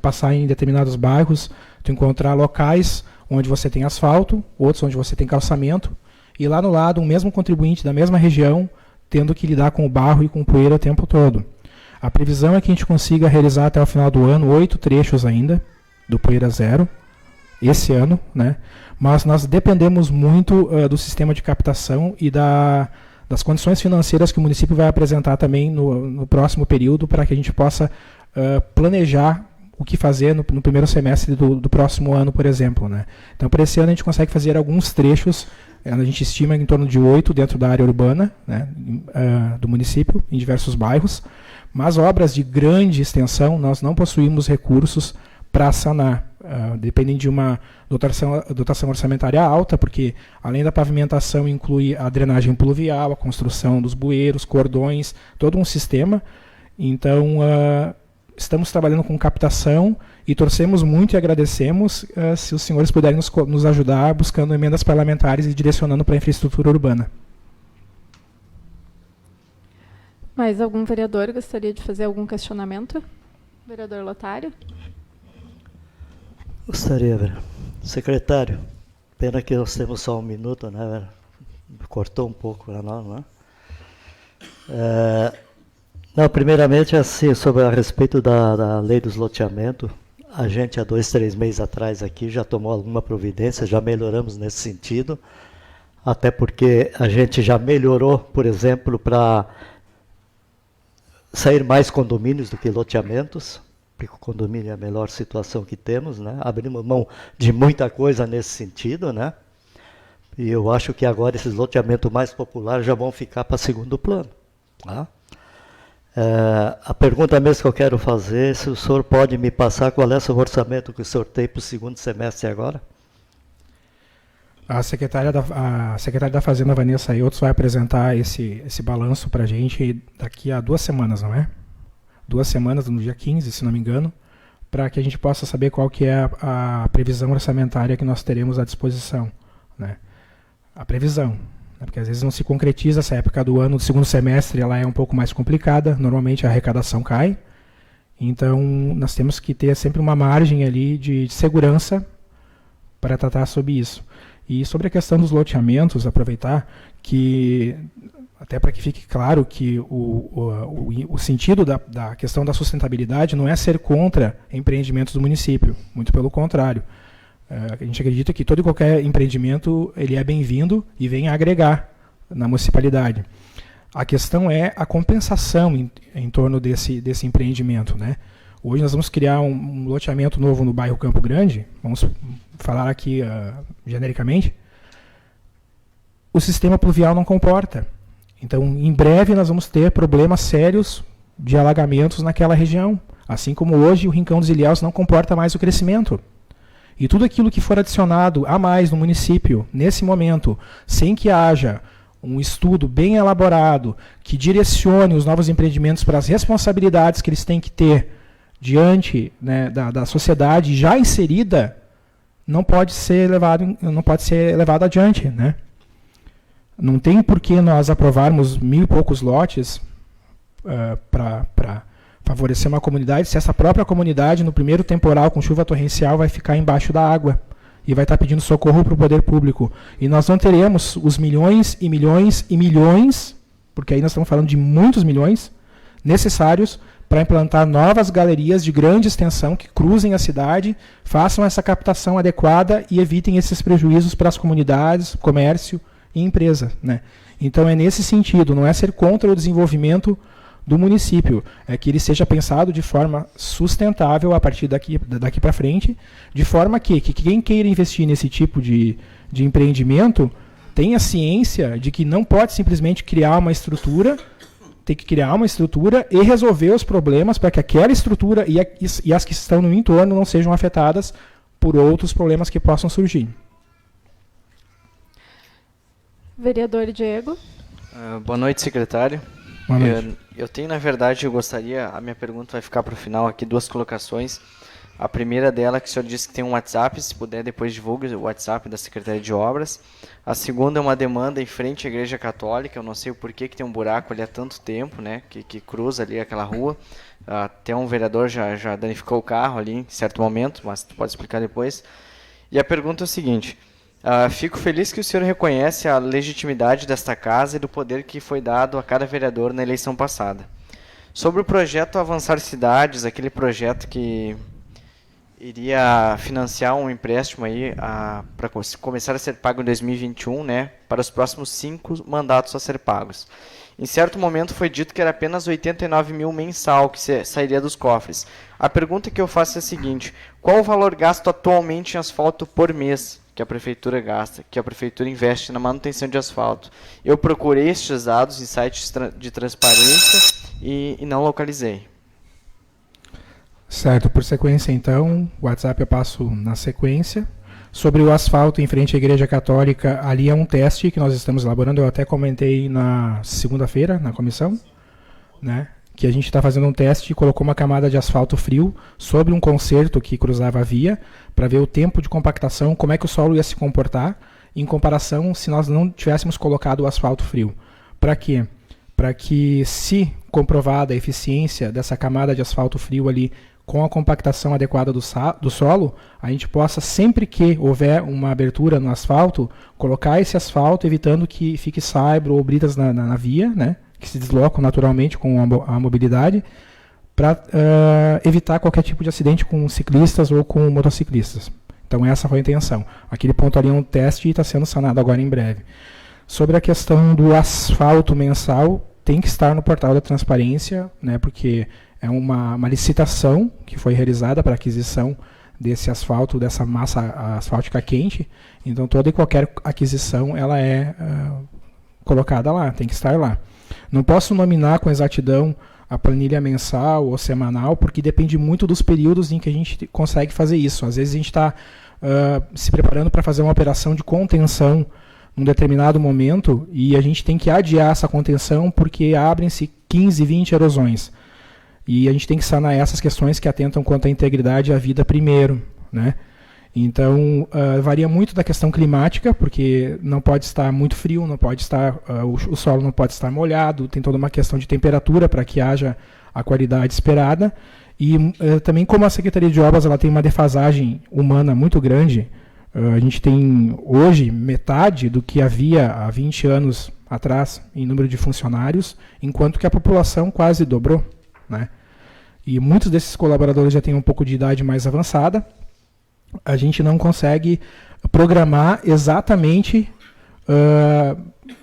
passar em determinados bairros, tu encontrar locais onde você tem asfalto, outros onde você tem calçamento, e lá no lado um mesmo contribuinte da mesma região tendo que lidar com o barro e com poeira o tempo todo. A previsão é que a gente consiga realizar até o final do ano 8 trechos ainda do Poeira Zero, esse ano, né? Mas nós dependemos muito do sistema de captação e das condições financeiras que o município vai apresentar também no próximo período para que a gente possa planejar o que fazer no primeiro semestre do próximo ano, por exemplo, né? Então, para esse ano, a gente consegue fazer alguns trechos, a gente estima em torno de 8 dentro da área urbana, né, do município, em diversos bairros, mas obras de grande extensão, nós não possuímos recursos para sanar. Dependem de uma dotação orçamentária alta, porque além da pavimentação inclui a drenagem pluvial, a construção dos bueiros, cordões, todo um sistema. Então, estamos trabalhando com captação e torcemos muito e agradecemos se os senhores puderem nos ajudar buscando emendas parlamentares e direcionando para a infraestrutura urbana. Mais algum vereador gostaria de fazer algum questionamento? Vereador Lotário? Gostaria, velho. Secretário, pena que nós temos só 1 minuto, né, velho? Cortou um pouco para nós, né? Não, primeiramente, assim, a respeito da lei dos loteamentos, a gente há 2, 3 meses atrás aqui já tomou alguma providência, já melhoramos nesse sentido, até porque a gente já melhorou, por exemplo, para sair mais condomínios do que loteamentos, porque o condomínio é a melhor situação que temos, né? Abrimos mão de muita coisa nesse sentido, né? E eu acho que agora esses loteamentos mais populares já vão ficar para segundo plano, tá? A pergunta mesmo que eu quero fazer, se o senhor pode me passar qual é o orçamento que o senhor tem para o segundo semestre agora? A secretária da Fazenda, Vanessa Eutz, vai apresentar esse balanço para a gente daqui a 2 semanas, não é? 2 semanas, no dia 15, se não me engano, para que a gente possa saber qual que é a previsão orçamentária que nós teremos à disposição, né? A previsão, porque às vezes não se concretiza essa época do ano, do segundo semestre ela é um pouco mais complicada, normalmente a arrecadação cai, então nós temos que ter sempre uma margem ali de segurança para tratar sobre isso. E sobre a questão dos loteamentos, aproveitar que, até para que fique claro que o sentido da questão da sustentabilidade não é ser contra empreendimentos do município, muito pelo contrário. A gente acredita que todo e qualquer empreendimento ele é bem-vindo e vem a agregar na municipalidade. A questão é a compensação em torno desse empreendimento, né? Hoje nós vamos criar um loteamento novo no bairro Campo Grande, vamos falar aqui genericamente. O sistema pluvial não comporta. Então, em breve nós vamos ter problemas sérios de alagamentos naquela região. Assim como hoje o Rincão dos Ilhéus não comporta mais o crescimento. E tudo aquilo que for adicionado a mais no município, nesse momento, sem que haja um estudo bem elaborado, que direcione os novos empreendimentos para as responsabilidades que eles têm que ter diante, né, da sociedade já inserida, não pode ser levado adiante, né? Não tem por que nós aprovarmos 1.000 e poucos lotes para favorecer uma comunidade, se essa própria comunidade, no primeiro temporal com chuva torrencial, vai ficar embaixo da água e vai estar pedindo socorro para o poder público. E nós não teremos os milhões e milhões e milhões, porque aí nós estamos falando de muitos milhões, necessários para implantar novas galerias de grande extensão que cruzem a cidade, façam essa captação adequada e evitem esses prejuízos para as comunidades, comércio e empresa, né? Então é nesse sentido, não é ser contra o desenvolvimento do município, é que ele seja pensado de forma sustentável a partir daqui para frente, de forma que quem queira investir nesse tipo de empreendimento tenha ciência de que não pode simplesmente criar uma estrutura, tem que criar uma estrutura e resolver os problemas para que aquela estrutura e as que estão no entorno não sejam afetadas por outros problemas que possam surgir. Vereador Diego. Boa noite, secretário. Boa noite. Eu tenho, na verdade, a minha pergunta vai ficar para o final aqui, 2 colocações. A primeira dela, que o senhor disse que tem um WhatsApp, se puder depois divulgue o WhatsApp da Secretaria de Obras. A segunda é uma demanda em frente à Igreja Católica, eu não sei o porquê que tem um buraco ali há tanto tempo, né, que cruza ali aquela rua. Até um vereador já danificou o carro ali em certo momento, mas tu pode explicar depois. E a pergunta é o seguinte: fico feliz que o senhor reconhece a legitimidade desta casa e do poder que foi dado a cada vereador na eleição passada. Sobre o projeto Avançar Cidades, aquele projeto que iria financiar um empréstimo aí para começar a ser pago em 2021, né, para os próximos 5 mandatos a ser pagos. Em certo momento foi dito que era apenas 89 mil mensal que sairia dos cofres. A pergunta que eu faço é a seguinte: qual o valor gasto atualmente em asfalto por mês que a prefeitura gasta, que a prefeitura investe na manutenção de asfalto? Eu procurei estes dados em sites de transparência e não localizei. Certo, por sequência então, o WhatsApp eu passo na sequência. Sobre o asfalto em frente à Igreja Católica, ali é um teste que nós estamos elaborando, eu até comentei na segunda-feira, na comissão, né, que a gente está fazendo um teste e colocou uma camada de asfalto frio sobre um concerto que cruzava a via, para ver o tempo de compactação, como é que o solo ia se comportar, em comparação se nós não tivéssemos colocado o asfalto frio. Para quê? Para que, se comprovada a eficiência dessa camada de asfalto frio ali, com a compactação adequada do solo, a gente possa, sempre que houver uma abertura no asfalto, colocar esse asfalto, evitando que fique saibro ou britas na via, né, que se deslocam naturalmente com a mobilidade, para evitar qualquer tipo de acidente com ciclistas ou com motociclistas. Então essa foi a intenção. Aquele ponto ali é um teste e está sendo sanado agora em breve. Sobre a questão do asfalto mensal, tem que estar no portal da transparência, né, porque é uma licitação que foi realizada para aquisição desse asfalto, dessa massa asfáltica quente. Então, toda e qualquer aquisição ela é colocada lá, tem que estar lá. Não posso nominar com exatidão a planilha mensal ou semanal, porque depende muito dos períodos em que a gente consegue fazer isso. Às vezes a gente está se preparando para fazer uma operação de contenção num determinado momento e a gente tem que adiar essa contenção porque abrem-se 15, 20 erosões. E a gente tem que sanar essas questões que atentam quanto à integridade e à vida primeiro, né? Então, varia muito da questão climática, porque não pode estar muito frio, não pode estar, o solo não pode estar molhado, tem toda uma questão de temperatura para que haja a qualidade esperada. E também, como a Secretaria de Obras ela tem uma defasagem humana muito grande, a gente tem hoje metade do que havia há 20 anos atrás em número de funcionários, enquanto que a população quase dobrou, né? E muitos desses colaboradores já têm um pouco de idade mais avançada. A gente não consegue programar exatamente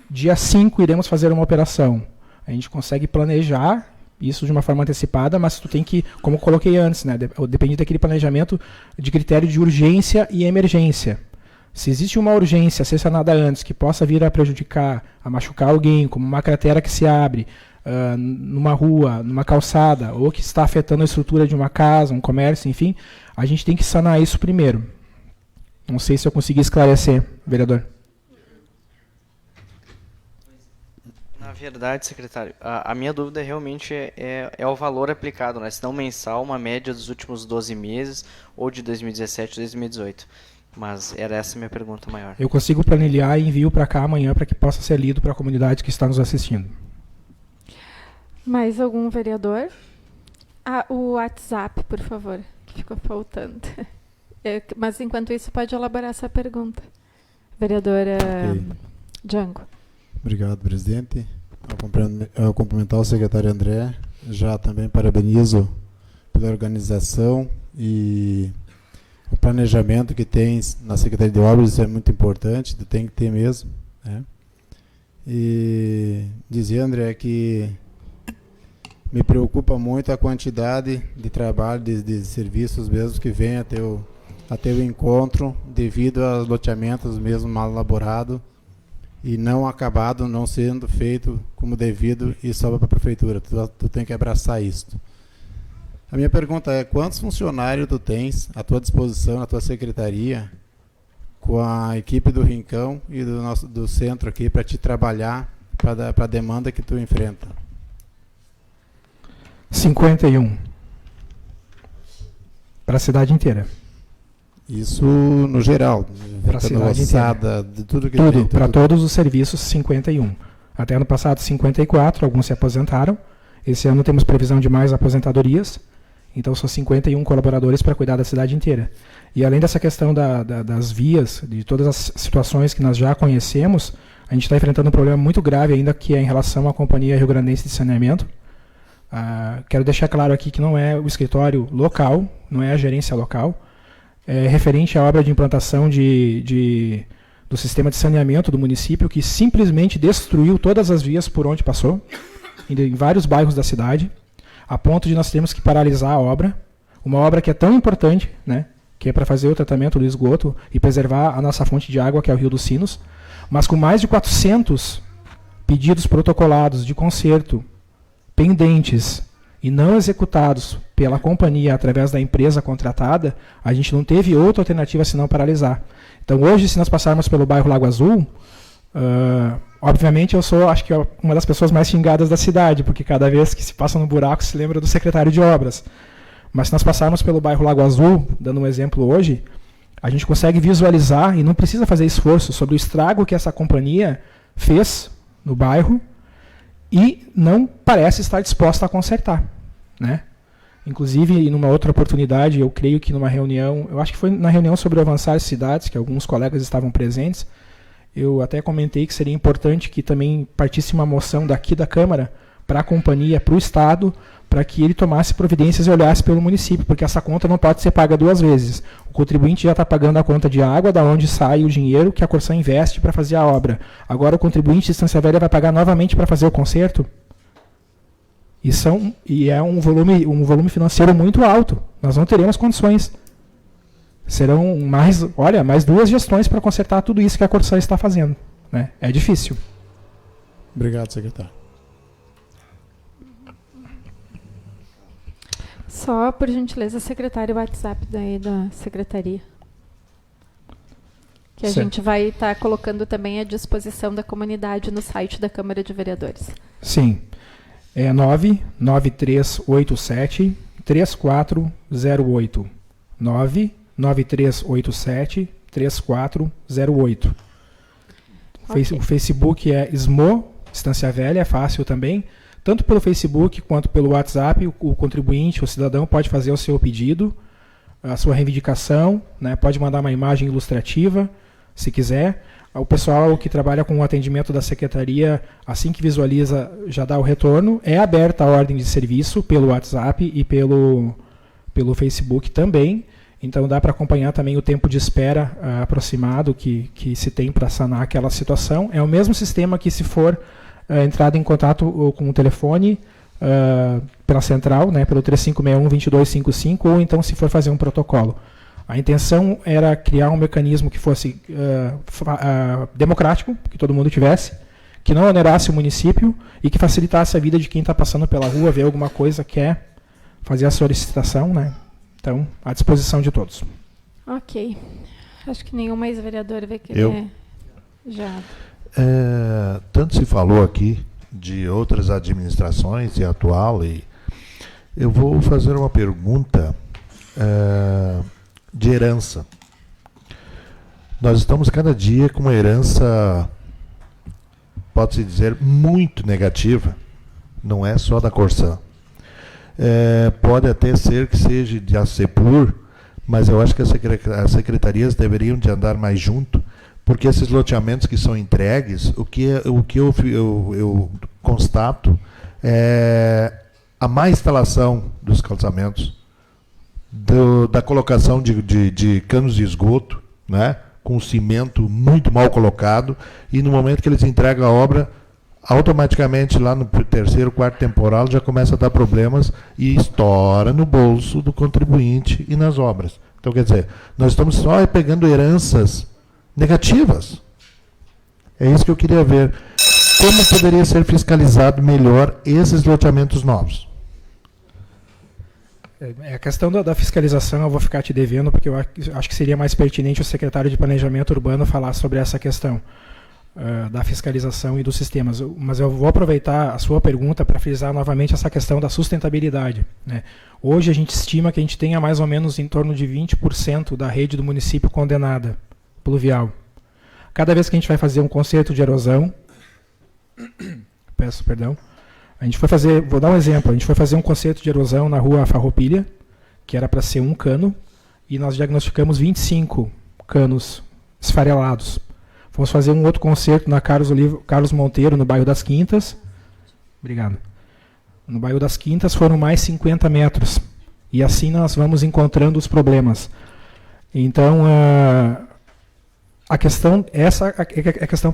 dia 5 iremos fazer uma operação. A gente consegue planejar isso de uma forma antecipada, mas tu tem que, como eu coloquei antes, né, depende daquele planejamento de critério de urgência e emergência. Se existe uma urgência a ser sanada antes que possa vir a prejudicar, a machucar alguém, como uma cratera que se abre, numa rua, numa calçada, ou que está afetando a estrutura de uma casa, um comércio, enfim, a gente tem que sanar isso primeiro. Não sei se eu consegui esclarecer, vereador. Na verdade, secretário, a minha dúvida realmente é o valor aplicado, né? Se não mensal, uma média dos últimos 12 meses, ou de 2017 a 2018. Mas era essa a minha pergunta maior. Eu consigo planilhar e envio para cá amanhã para que possa ser lido para a comunidade que está nos assistindo. Mais algum vereador? O WhatsApp, por favor, que ficou faltando. Mas, enquanto isso, pode elaborar essa pergunta. Vereadora Django. Obrigado, presidente. Ao cumprimentar o secretário André, já também parabenizo pela organização e o planejamento que tem na Secretaria de Obras, isso é muito importante, tem que ter mesmo, né? E dizer, André, que me preocupa muito a quantidade de trabalho, de serviços mesmo que vem até o encontro, devido aos loteamentos mesmo mal elaborados e não acabado, não sendo feito como devido e sobra para a prefeitura. Tu tem que abraçar isso. A minha pergunta é: quantos funcionários tu tens à tua disposição, na tua secretaria, com a equipe do Rincão e do centro aqui para te trabalhar para a demanda que tu enfrenta. 51. Para a cidade inteira. Isso no geral. Para a cidade inteira. De tudo que tudo, para todos os serviços, 51. Até ano passado, 54, alguns se aposentaram. Esse ano temos previsão de mais aposentadorias. Então, são 51 colaboradores para cuidar da cidade inteira. E além dessa questão das vias, de todas as situações que nós já conhecemos, a gente está enfrentando um problema muito grave ainda, que é em relação à Companhia Rio Grandense de Saneamento. Quero deixar claro aqui que não é o escritório local, não é a gerência local, é referente à obra de implantação do sistema de saneamento do município, que simplesmente destruiu todas as vias por onde passou, em vários bairros da cidade, a ponto de nós termos que paralisar a obra, uma obra que é tão importante, né, que é para fazer o tratamento do esgoto e preservar a nossa fonte de água, que é o Rio dos Sinos, mas com mais de 400 pedidos protocolados de conserto pendentes e não executados pela companhia através da empresa contratada, a gente não teve outra alternativa senão paralisar. Então hoje, se nós passarmos pelo bairro Lago Azul, obviamente eu sou, acho que uma das pessoas mais xingadas da cidade, porque cada vez que se passa no buraco se lembra do secretário de obras. Mas se nós passarmos pelo bairro Lago Azul, dando um exemplo hoje, a gente consegue visualizar, e não precisa fazer esforço, sobre o estrago que essa companhia fez no bairro e não parece estar disposta a consertar, né? Inclusive, numa outra oportunidade, eu creio que numa reunião, eu acho que foi na reunião sobre avançar as cidades, que alguns colegas estavam presentes, eu até comentei que seria importante que também partisse uma moção daqui da Câmara para a companhia, para o Estado, para que ele tomasse providências e olhasse pelo município, porque essa conta não pode ser paga duas vezes. O contribuinte já está pagando a conta de água, da onde sai o dinheiro que a Corsã investe para fazer a obra. Agora o contribuinte de Estância Velha vai pagar novamente para fazer o conserto? E é um volume financeiro muito alto. Nós não teremos condições. Serão mais 2 gestões para consertar tudo isso que a Corsã está fazendo, né? É difícil. Obrigado, secretário. Só, por gentileza, secretário, o WhatsApp daí da secretaria. Que a gente vai estar colocando também à disposição da comunidade no site da Câmara de Vereadores. Sim. É 99387 3408. 99387 3408. Okay. O Facebook é SMO, Estância Velha, é fácil também. Tanto pelo Facebook quanto pelo WhatsApp, o contribuinte, o cidadão, pode fazer o seu pedido, a sua reivindicação, né? Pode mandar uma imagem ilustrativa, se quiser. O pessoal que trabalha com o atendimento da secretaria, assim que visualiza, já dá o retorno. É aberta a ordem de serviço pelo WhatsApp e pelo Facebook também. Então dá para acompanhar também o tempo de espera aproximado que se tem para sanar aquela situação. É o mesmo sistema que, se for entrada em contato com o telefone pela central, né, pelo 3561-2255, ou então se for fazer um protocolo. A intenção era criar um mecanismo que fosse democrático, que todo mundo tivesse, que não onerasse o município e que facilitasse a vida de quem está passando pela rua, ver alguma coisa, quer fazer a solicitação, né? Então, à disposição de todos. Ok. Acho que nenhum mais vereador vai querer. Já. Tanto se falou aqui de outras administrações e atual, e eu vou fazer uma pergunta de herança. Nós estamos cada dia com uma herança, pode-se dizer, muito negativa, não é só da Corsã. Pode até ser que seja de ACEPUR, mas eu acho que as secretarias deveriam de andar mais junto, porque esses loteamentos que são entregues, o que eu constato é a má instalação dos calçamentos, da colocação de canos de esgoto, né, com cimento muito mal colocado, e no momento que eles entregam a obra, automaticamente lá no terceiro, quarto temporal já começa a dar problemas e estoura no bolso do contribuinte e nas obras. Então, quer dizer, nós estamos só pegando heranças negativas. É isso que eu queria ver. Como poderia ser fiscalizado melhor esses loteamentos novos? A questão da fiscalização eu vou ficar te devendo, porque eu acho que seria mais pertinente o secretário de Planejamento Urbano falar sobre essa questão da fiscalização e dos sistemas. Mas eu vou aproveitar a sua pergunta para frisar novamente essa questão da sustentabilidade, né? Hoje a gente estima que a gente tenha mais ou menos em torno de 20% da rede do município condenada pluvial. Cada vez que a gente vai fazer um conserto de erosão, peço perdão, a gente foi fazer, vou dar um exemplo, a gente foi fazer um conserto de erosão na rua Farroupilha, que era para ser um cano, e nós diagnosticamos 25 canos esfarelados. Fomos fazer um outro conserto na Carlos Monteiro, no bairro das Quintas. Obrigado. No bairro das Quintas foram mais 50 metros. E assim nós vamos encontrando os problemas. Então, a questão, essa é a questão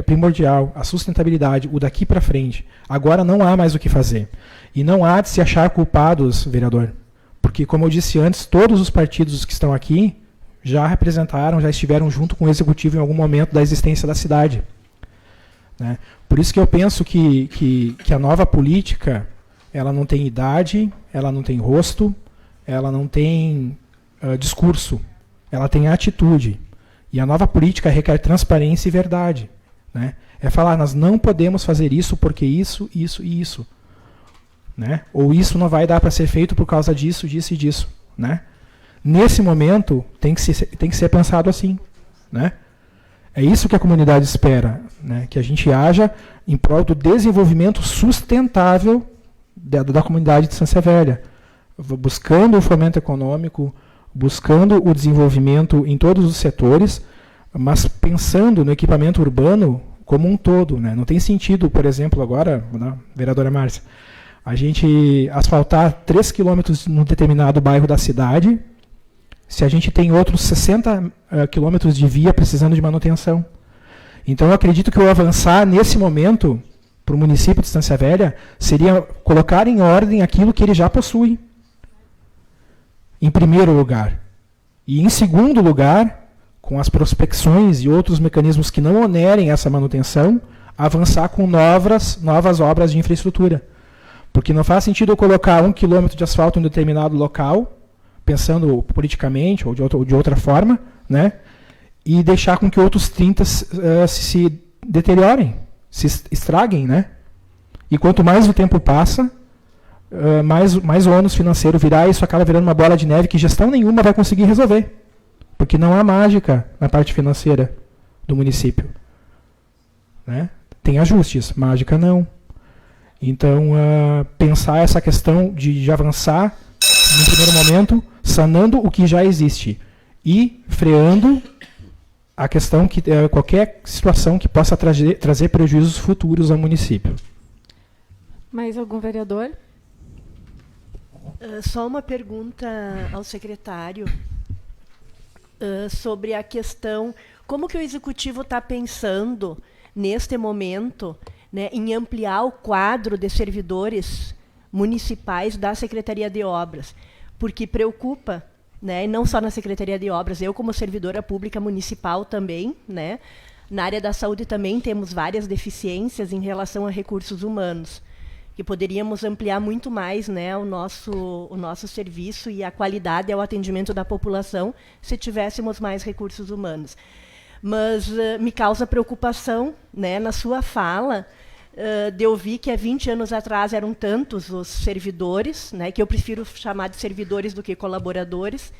primordial, a sustentabilidade, o daqui para frente. Agora não há mais o que fazer. E não há de se achar culpados, vereador. Porque, como eu disse antes, todos os partidos que estão aqui já representaram, já estiveram junto com o Executivo em algum momento da existência da cidade, né? Por isso que eu penso que a nova política, ela não tem idade, ela não tem rosto, ela não tem discurso, ela tem atitude. E a nova política requer transparência e verdade, né? É falar, nós não podemos fazer isso porque isso, isso e isso, né? Ou isso não vai dar para ser feito por causa disso, disso e disso, né? Nesse momento, tem que ser pensado assim, né? É isso que a comunidade espera, né? Que a gente haja em prol do desenvolvimento sustentável da comunidade de Estância Velha, buscando o fomento econômico, buscando o desenvolvimento em todos os setores, mas pensando no equipamento urbano como um todo, né? Não tem sentido, por exemplo, agora, né, vereadora Márcia, a gente asfaltar 3 quilômetros num determinado bairro da cidade, se a gente tem outros 60 quilômetros de via precisando de manutenção. Então, eu acredito que o avançar nesse momento para o município de Estância Velha seria colocar em ordem aquilo que ele já possui, em primeiro lugar. E, em segundo lugar, com as prospecções e outros mecanismos que não onerem essa manutenção, avançar com novas obras de infraestrutura. Porque não faz sentido eu colocar 1 quilômetro de asfalto em um determinado local, pensando politicamente ou de outra forma, né, e deixar com que outros 30 se deteriorem, se estraguem, né? E quanto mais o tempo passa, mais o ônus financeiro virá, e isso acaba virando uma bola de neve que gestão nenhuma vai conseguir resolver, porque não há mágica na parte financeira do município, né? Tem ajustes, mágica não. Então, pensar essa questão de avançar, no primeiro momento, sanando o que já existe e freando a questão que qualquer situação que possa trazer prejuízos futuros ao município. Mais algum vereador? Só uma pergunta ao secretário sobre a questão, como que o Executivo está pensando, neste momento, né, em ampliar o quadro de servidores municipais da Secretaria de Obras, porque preocupa, né, e não só na Secretaria de Obras, eu como servidora pública municipal também, né, na área da saúde também temos várias deficiências em relação a recursos humanos, que poderíamos ampliar muito mais, né, o nosso serviço e a qualidade ao atendimento da população se tivéssemos mais recursos humanos. Mas me causa preocupação, né, na sua fala, de ouvir que há 20 anos atrás eram tantos os servidores, né, que eu prefiro chamar de servidores do que colaboradores,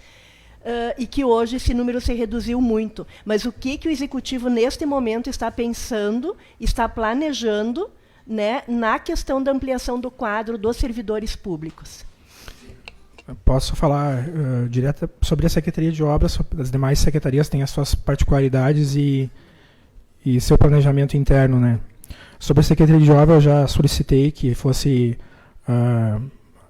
e que hoje esse número se reduziu muito. Mas o que o Executivo, neste momento, está pensando, está planejando, né, na questão da ampliação do quadro dos servidores públicos? Posso falar direto sobre a Secretaria de Obras. As demais secretarias têm as suas particularidades e seu planejamento interno, né? Sobre a Secretaria de Obras, eu já solicitei que fosse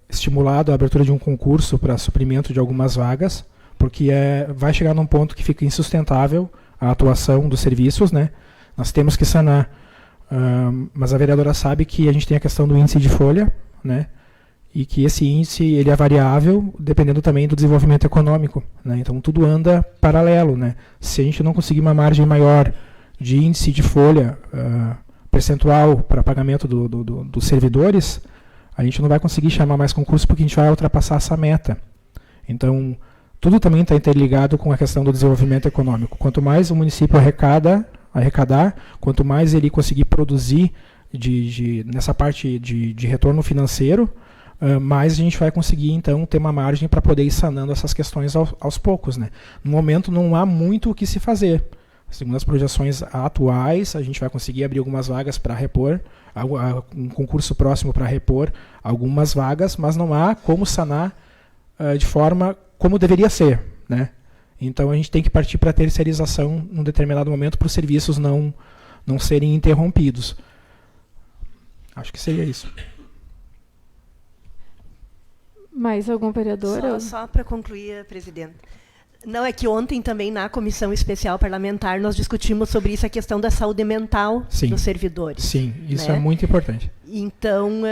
estimulado a abertura de um concurso para suprimento de algumas vagas, porque vai chegar num ponto que fica insustentável a atuação dos serviços, né? Nós temos que sanar. Mas a vereadora sabe que a gente tem a questão do índice de folha, né? E que esse índice ele é variável dependendo também do desenvolvimento econômico, né? Então tudo anda paralelo, né? Se a gente não conseguir uma margem maior de índice de folha percentual para pagamento dos servidores, a gente não vai conseguir chamar mais concurso porque a gente vai ultrapassar essa meta. Então, tudo também está interligado com a questão do desenvolvimento econômico. Quanto mais o município arrecadar, quanto mais ele conseguir produzir nessa parte de retorno financeiro, mais a gente vai conseguir, então, ter uma margem para poder ir sanando essas questões aos poucos, né? No momento, não há muito o que se fazer. Segundo as projeções atuais, a gente vai conseguir abrir algumas vagas para repor, um concurso próximo para repor algumas vagas, mas não há como sanar de forma como deveria ser, né? Então, a gente tem que partir para a terceirização num determinado momento para os serviços não serem interrompidos. Acho que seria isso. Mais algum vereador? Só para concluir, presidente. Não, é que ontem também na Comissão Especial Parlamentar nós discutimos sobre isso, a questão da saúde mental dos servidores. Sim, isso é muito importante. Então,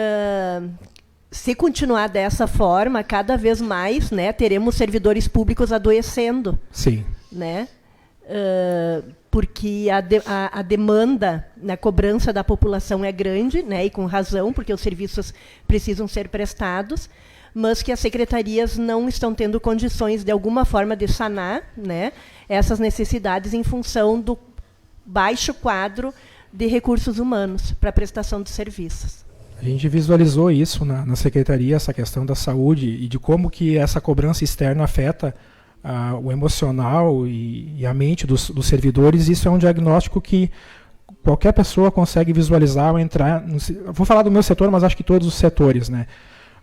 se continuar dessa forma, cada vez mais, né, teremos servidores públicos adoecendo. Sim. Né? Porque a demanda na cobrança da população é grande, né, e com razão, porque os serviços precisam ser prestados, mas que as secretarias não estão tendo condições, de alguma forma, de sanar, né, essas necessidades em função do baixo quadro de recursos humanos para a prestação de serviços. A gente visualizou isso na secretaria, essa questão da saúde e de como que essa cobrança externa afeta o emocional e a mente dos servidores. Isso é um diagnóstico que qualquer pessoa consegue visualizar ao entrar. Vou falar do meu setor, mas acho que todos os setores, né?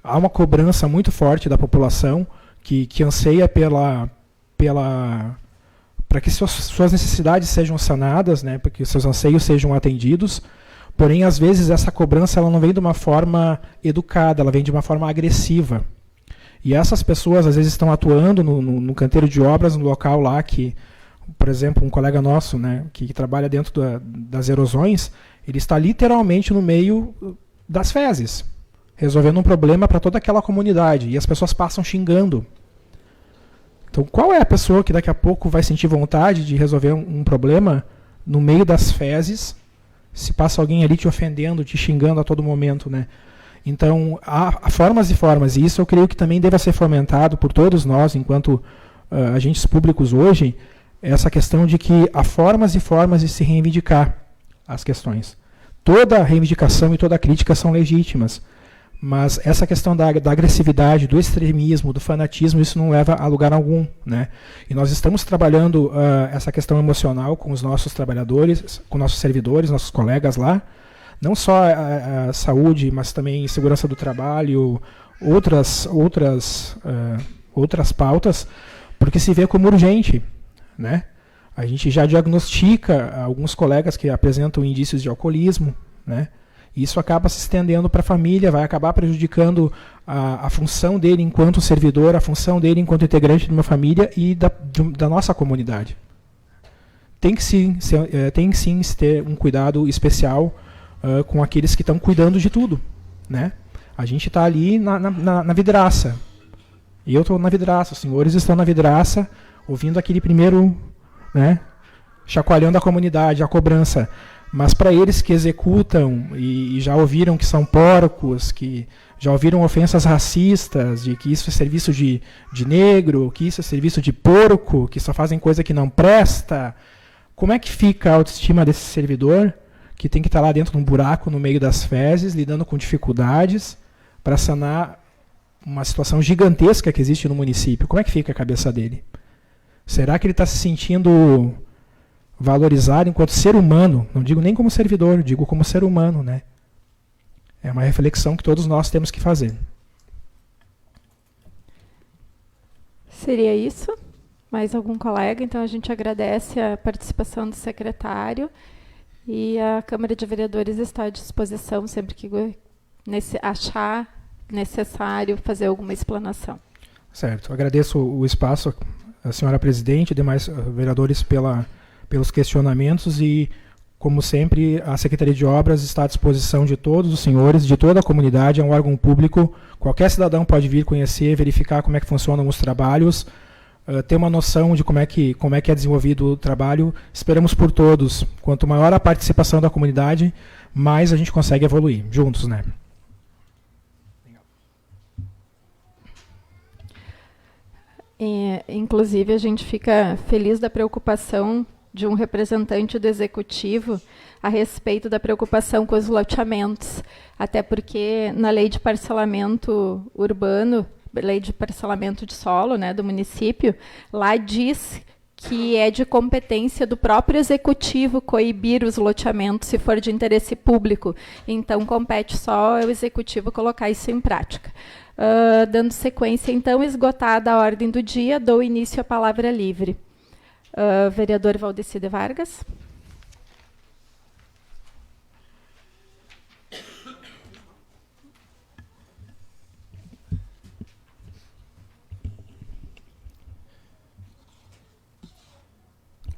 Há uma cobrança muito forte da população que anseia para que suas necessidades sejam sanadas, né? Para que seus anseios sejam atendidos. Porém, às vezes, essa cobrança ela não vem de uma forma educada, ela vem de uma forma agressiva. E essas pessoas, às vezes, estão atuando no canteiro de obras, no local lá que, por exemplo, um colega nosso, né, que trabalha dentro das erosões, ele está literalmente no meio das fezes, resolvendo um problema para toda aquela comunidade. E as pessoas passam xingando. Então, qual é a pessoa que daqui a pouco vai sentir vontade de resolver um problema no meio das fezes, se passa alguém ali te ofendendo, te xingando a todo momento, né? Então, há formas e formas, e isso eu creio que também deva ser fomentado por todos nós, enquanto agentes públicos hoje, essa questão de que há formas e formas de se reivindicar as questões. Toda reivindicação e toda crítica são legítimas, mas essa questão da agressividade, do extremismo, do fanatismo, isso não leva a lugar algum, né? E nós estamos trabalhando essa questão emocional com os nossos trabalhadores, com nossos servidores, nossos colegas lá, não só a saúde, mas também segurança do trabalho, outras pautas, porque se vê como urgente, né? A gente já diagnostica alguns colegas que apresentam indícios de alcoolismo, né? Isso acaba se estendendo para a família, vai acabar prejudicando a função dele enquanto servidor, a função dele enquanto integrante de uma família e da nossa comunidade. Tem que sim ter um cuidado especial com aqueles que estão cuidando de tudo, né? A gente está ali na vidraça. E eu estou na vidraça, os senhores estão na vidraça, ouvindo aquele primeiro, né, chacoalhando a comunidade, a cobrança. Mas para eles que executam e já ouviram que são porcos, que já ouviram ofensas racistas, de que isso é serviço de negro, que isso é serviço de porco, que só fazem coisa que não presta, como é que fica a autoestima desse servidor que tem que estar lá dentro de um buraco no meio das fezes, lidando com dificuldades para sanar uma situação gigantesca que existe no município? Como é que fica a cabeça dele? Será que ele está se sentindo valorizado enquanto ser humano? Não digo nem como servidor, digo como ser humano, né? É uma reflexão que todos nós temos que fazer. Seria isso? Mais algum colega? Então a gente agradece a participação do secretário e a Câmara de Vereadores está à disposição sempre que achar necessário fazer alguma explanação. Certo. Agradeço o espaço, a senhora presidente e demais vereadores pelos questionamentos e, como sempre, a Secretaria de Obras está à disposição de todos os senhores, de toda a comunidade, é um órgão público, qualquer cidadão pode vir conhecer, verificar como é que funcionam os trabalhos, ter uma noção de como é que é desenvolvido o trabalho. Esperamos por todos. Quanto maior a participação da comunidade, mais a gente consegue evoluir, juntos, né? Inclusive, a gente fica feliz da preocupação de um representante do Executivo a respeito da preocupação com os loteamentos, até porque na lei de parcelamento urbano, lei de parcelamento de solo, né, do município, lá diz que é de competência do próprio Executivo coibir os loteamentos se for de interesse público. Então, compete só ao Executivo colocar isso em prática. Dando sequência, então, esgotada a ordem do dia, dou início à palavra livre. Vereador Valdeci de Vargas.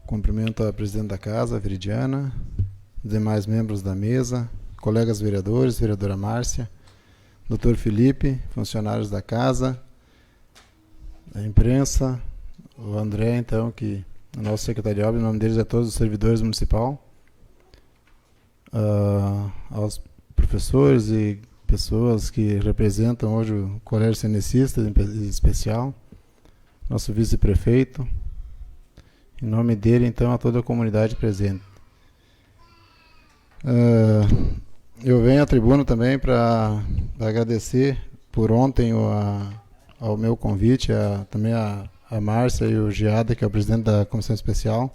Cumprimento a presidente da casa, a Veridiana, demais membros da mesa, colegas vereadores, vereadora Márcia, doutor Felipe, funcionários da casa, a imprensa, o André, então, que o nosso secretário de obra, em nome deles, a todos os servidores municipal, aos professores e pessoas que representam hoje o Colégio Cenecista, em especial, nosso vice-prefeito, em nome dele, então, a toda a comunidade presente. Eu venho à tribuna também para agradecer por ontem ao meu convite, também a Márcia e o Giada, que é o presidente da Comissão Especial,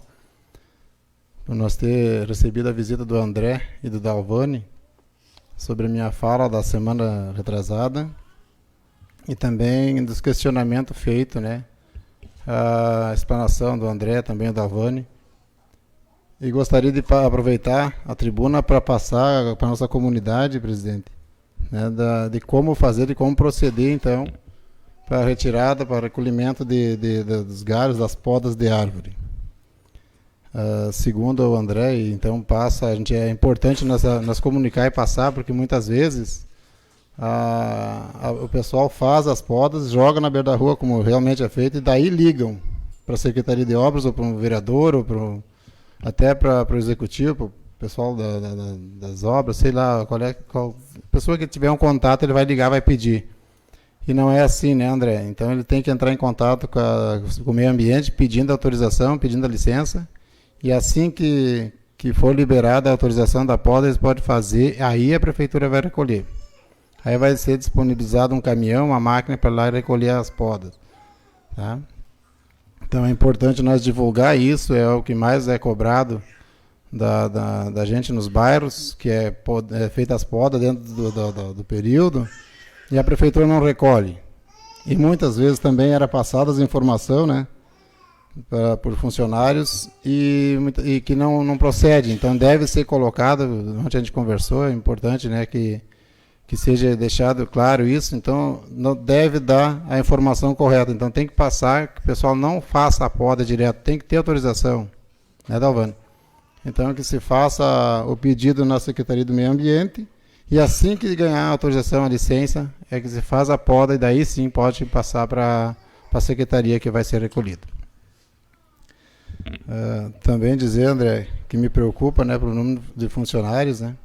por nós ter recebido a visita do André e do Dalvani sobre a minha fala da semana retrasada e também dos questionamentos feitos, né? A explanação do André, também do Dalvani. E gostaria de aproveitar a tribuna para passar para a nossa comunidade, presidente, né, de como fazer, de como proceder, então, para a retirada, para o recolhimento dos galhos, das podas de árvore. Segundo o André, então, é importante nós comunicar e passar, porque muitas vezes o pessoal faz as podas, joga na beira da rua, como realmente é feito, e daí ligam para a Secretaria de Obras, ou para um vereador, ou até para o Executivo, para o pessoal das obras, sei lá, qual pessoa que tiver um contato, ele vai ligar, vai pedir. E não é assim, né, André? Então ele tem que entrar em contato com o meio ambiente, pedindo a autorização, pedindo a licença, e assim que for liberada a autorização da poda, eles podem fazer, aí a prefeitura vai recolher. Aí vai ser disponibilizado um caminhão, uma máquina para lá recolher as podas. Tá? Então é importante nós divulgar isso, é o que mais é cobrado da gente nos bairros, que é feita as podas dentro do período, e a prefeitura não recolhe. E muitas vezes também era passada as informações, né, por funcionários e que não procede. Então deve ser colocado, ontem a gente conversou, é importante, né, que seja deixado claro isso, então não deve dar a informação correta. Então tem que passar, que o pessoal não faça a poda direto, tem que ter autorização, né, Dalvani? Então que se faça o pedido na Secretaria do Meio Ambiente e assim que ganhar a autorização, a licença, é que se faz a poda e daí sim pode passar para a Secretaria que vai ser recolhida. Também dizer, André, que me preocupa, né, pelo número de funcionários, né,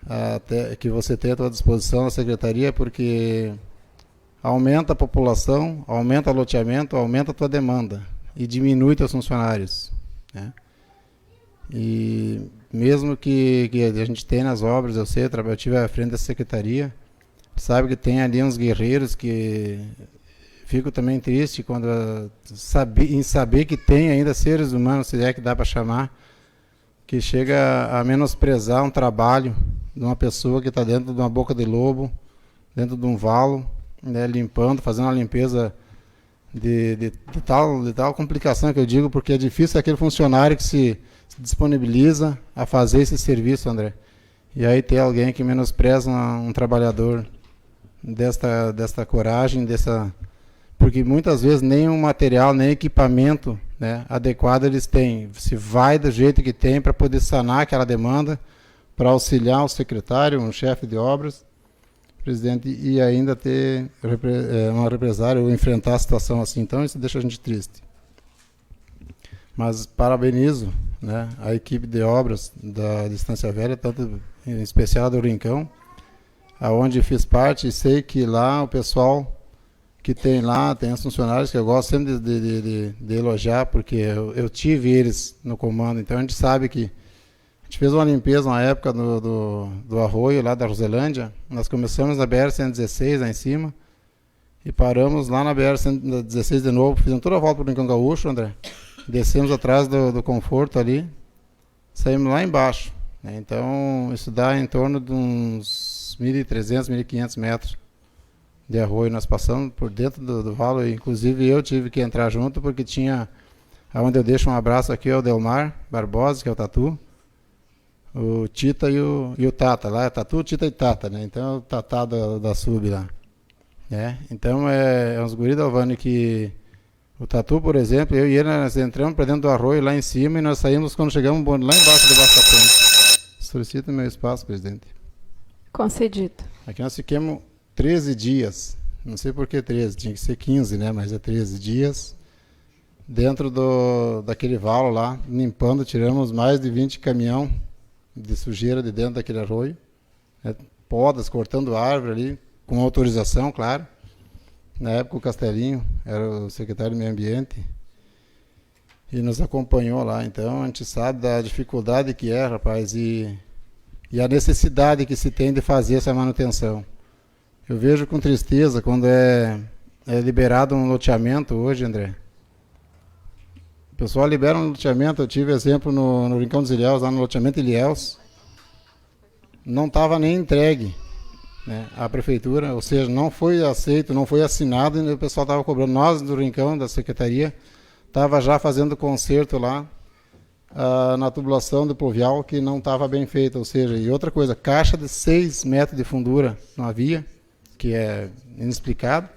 até que você tem à sua disposição na Secretaria, porque aumenta a população, aumenta o loteamento, aumenta a tua demanda e diminui teus funcionários, né? E mesmo que a gente tenha nas obras, eu tive à frente da Secretaria, sabe que tem ali uns guerreiros que fico também triste em saber que tem ainda seres humanos, se é que dá para chamar, que chega a menosprezar um trabalho de uma pessoa que está dentro de uma boca de lobo, dentro de um valo, né, limpando, fazendo uma limpeza de tal complicação que eu digo, porque é difícil aquele funcionário que se disponibiliza a fazer esse serviço, André. E aí tem alguém que menospreza um trabalhador desta coragem, porque muitas vezes nem um material, nem equipamento, né, adequado eles têm. Se vai do jeito que tem para poder sanar aquela demanda, para auxiliar o secretário, um chefe de obras, presidente, e ainda ter uma represária ou enfrentar a situação assim. Então isso deixa a gente triste. Mas parabenizo, né, a equipe de obras da Estância Velha, tanto em especial do Rincão, aonde fiz parte, e sei que lá o pessoal que tem lá, tem os funcionários que eu gosto sempre de elogiar, porque eu tive eles no comando, então a gente sabe que a gente fez uma limpeza na época do arroio lá da Roselândia. Nós começamos na BR-116 lá em cima e paramos lá na BR-116 de novo, fizemos toda a volta para o Rincão Gaúcho, André, descemos atrás do Conforto ali, saímos lá embaixo, né? Então isso dá em torno de uns 1.300, 1.500 metros de arroio. Nós passamos por dentro do vale, inclusive eu tive que entrar junto, porque tinha, onde eu deixo um abraço aqui, é o Delmar Barbosa, que é o Tatu, o Tita e o Tata, lá é Tatu, Tita e Tata, né? Então é o Tatá da Sub lá. Então é uns guri da Alvane que o Tatu, por exemplo, eu e ele, nós entramos para dentro do arroio lá em cima e nós saímos quando chegamos lá embaixo debaixo da ponte. Solicita meu espaço, presidente. Concedido. Aqui nós ficamos 13 dias, não sei por que 13, tinha que ser 15, né? Mas é 13 dias dentro daquele valo lá, limpando, tiramos mais de 20 caminhão de sujeira de dentro daquele arroio, né? Podas, cortando árvore ali, com autorização, claro. Na época o Castelinho era o secretário do Meio Ambiente e nos acompanhou lá. Então a gente sabe da dificuldade que é, rapaz, e a necessidade que se tem de fazer essa manutenção. Eu vejo com tristeza quando é liberado um loteamento hoje, André. O pessoal libera um loteamento, eu tive exemplo no Rincão dos Ilhéus, lá no loteamento Ilhéus, não estava nem entregue, né, à prefeitura, ou seja, não foi aceito, não foi assinado, e o pessoal estava cobrando. Nós do Rincão, da secretaria, estava já fazendo conserto lá na tubulação do pluvial, que não estava bem feita, ou seja, e outra coisa, caixa de 6 metros de fundura não havia, que é inexplicado,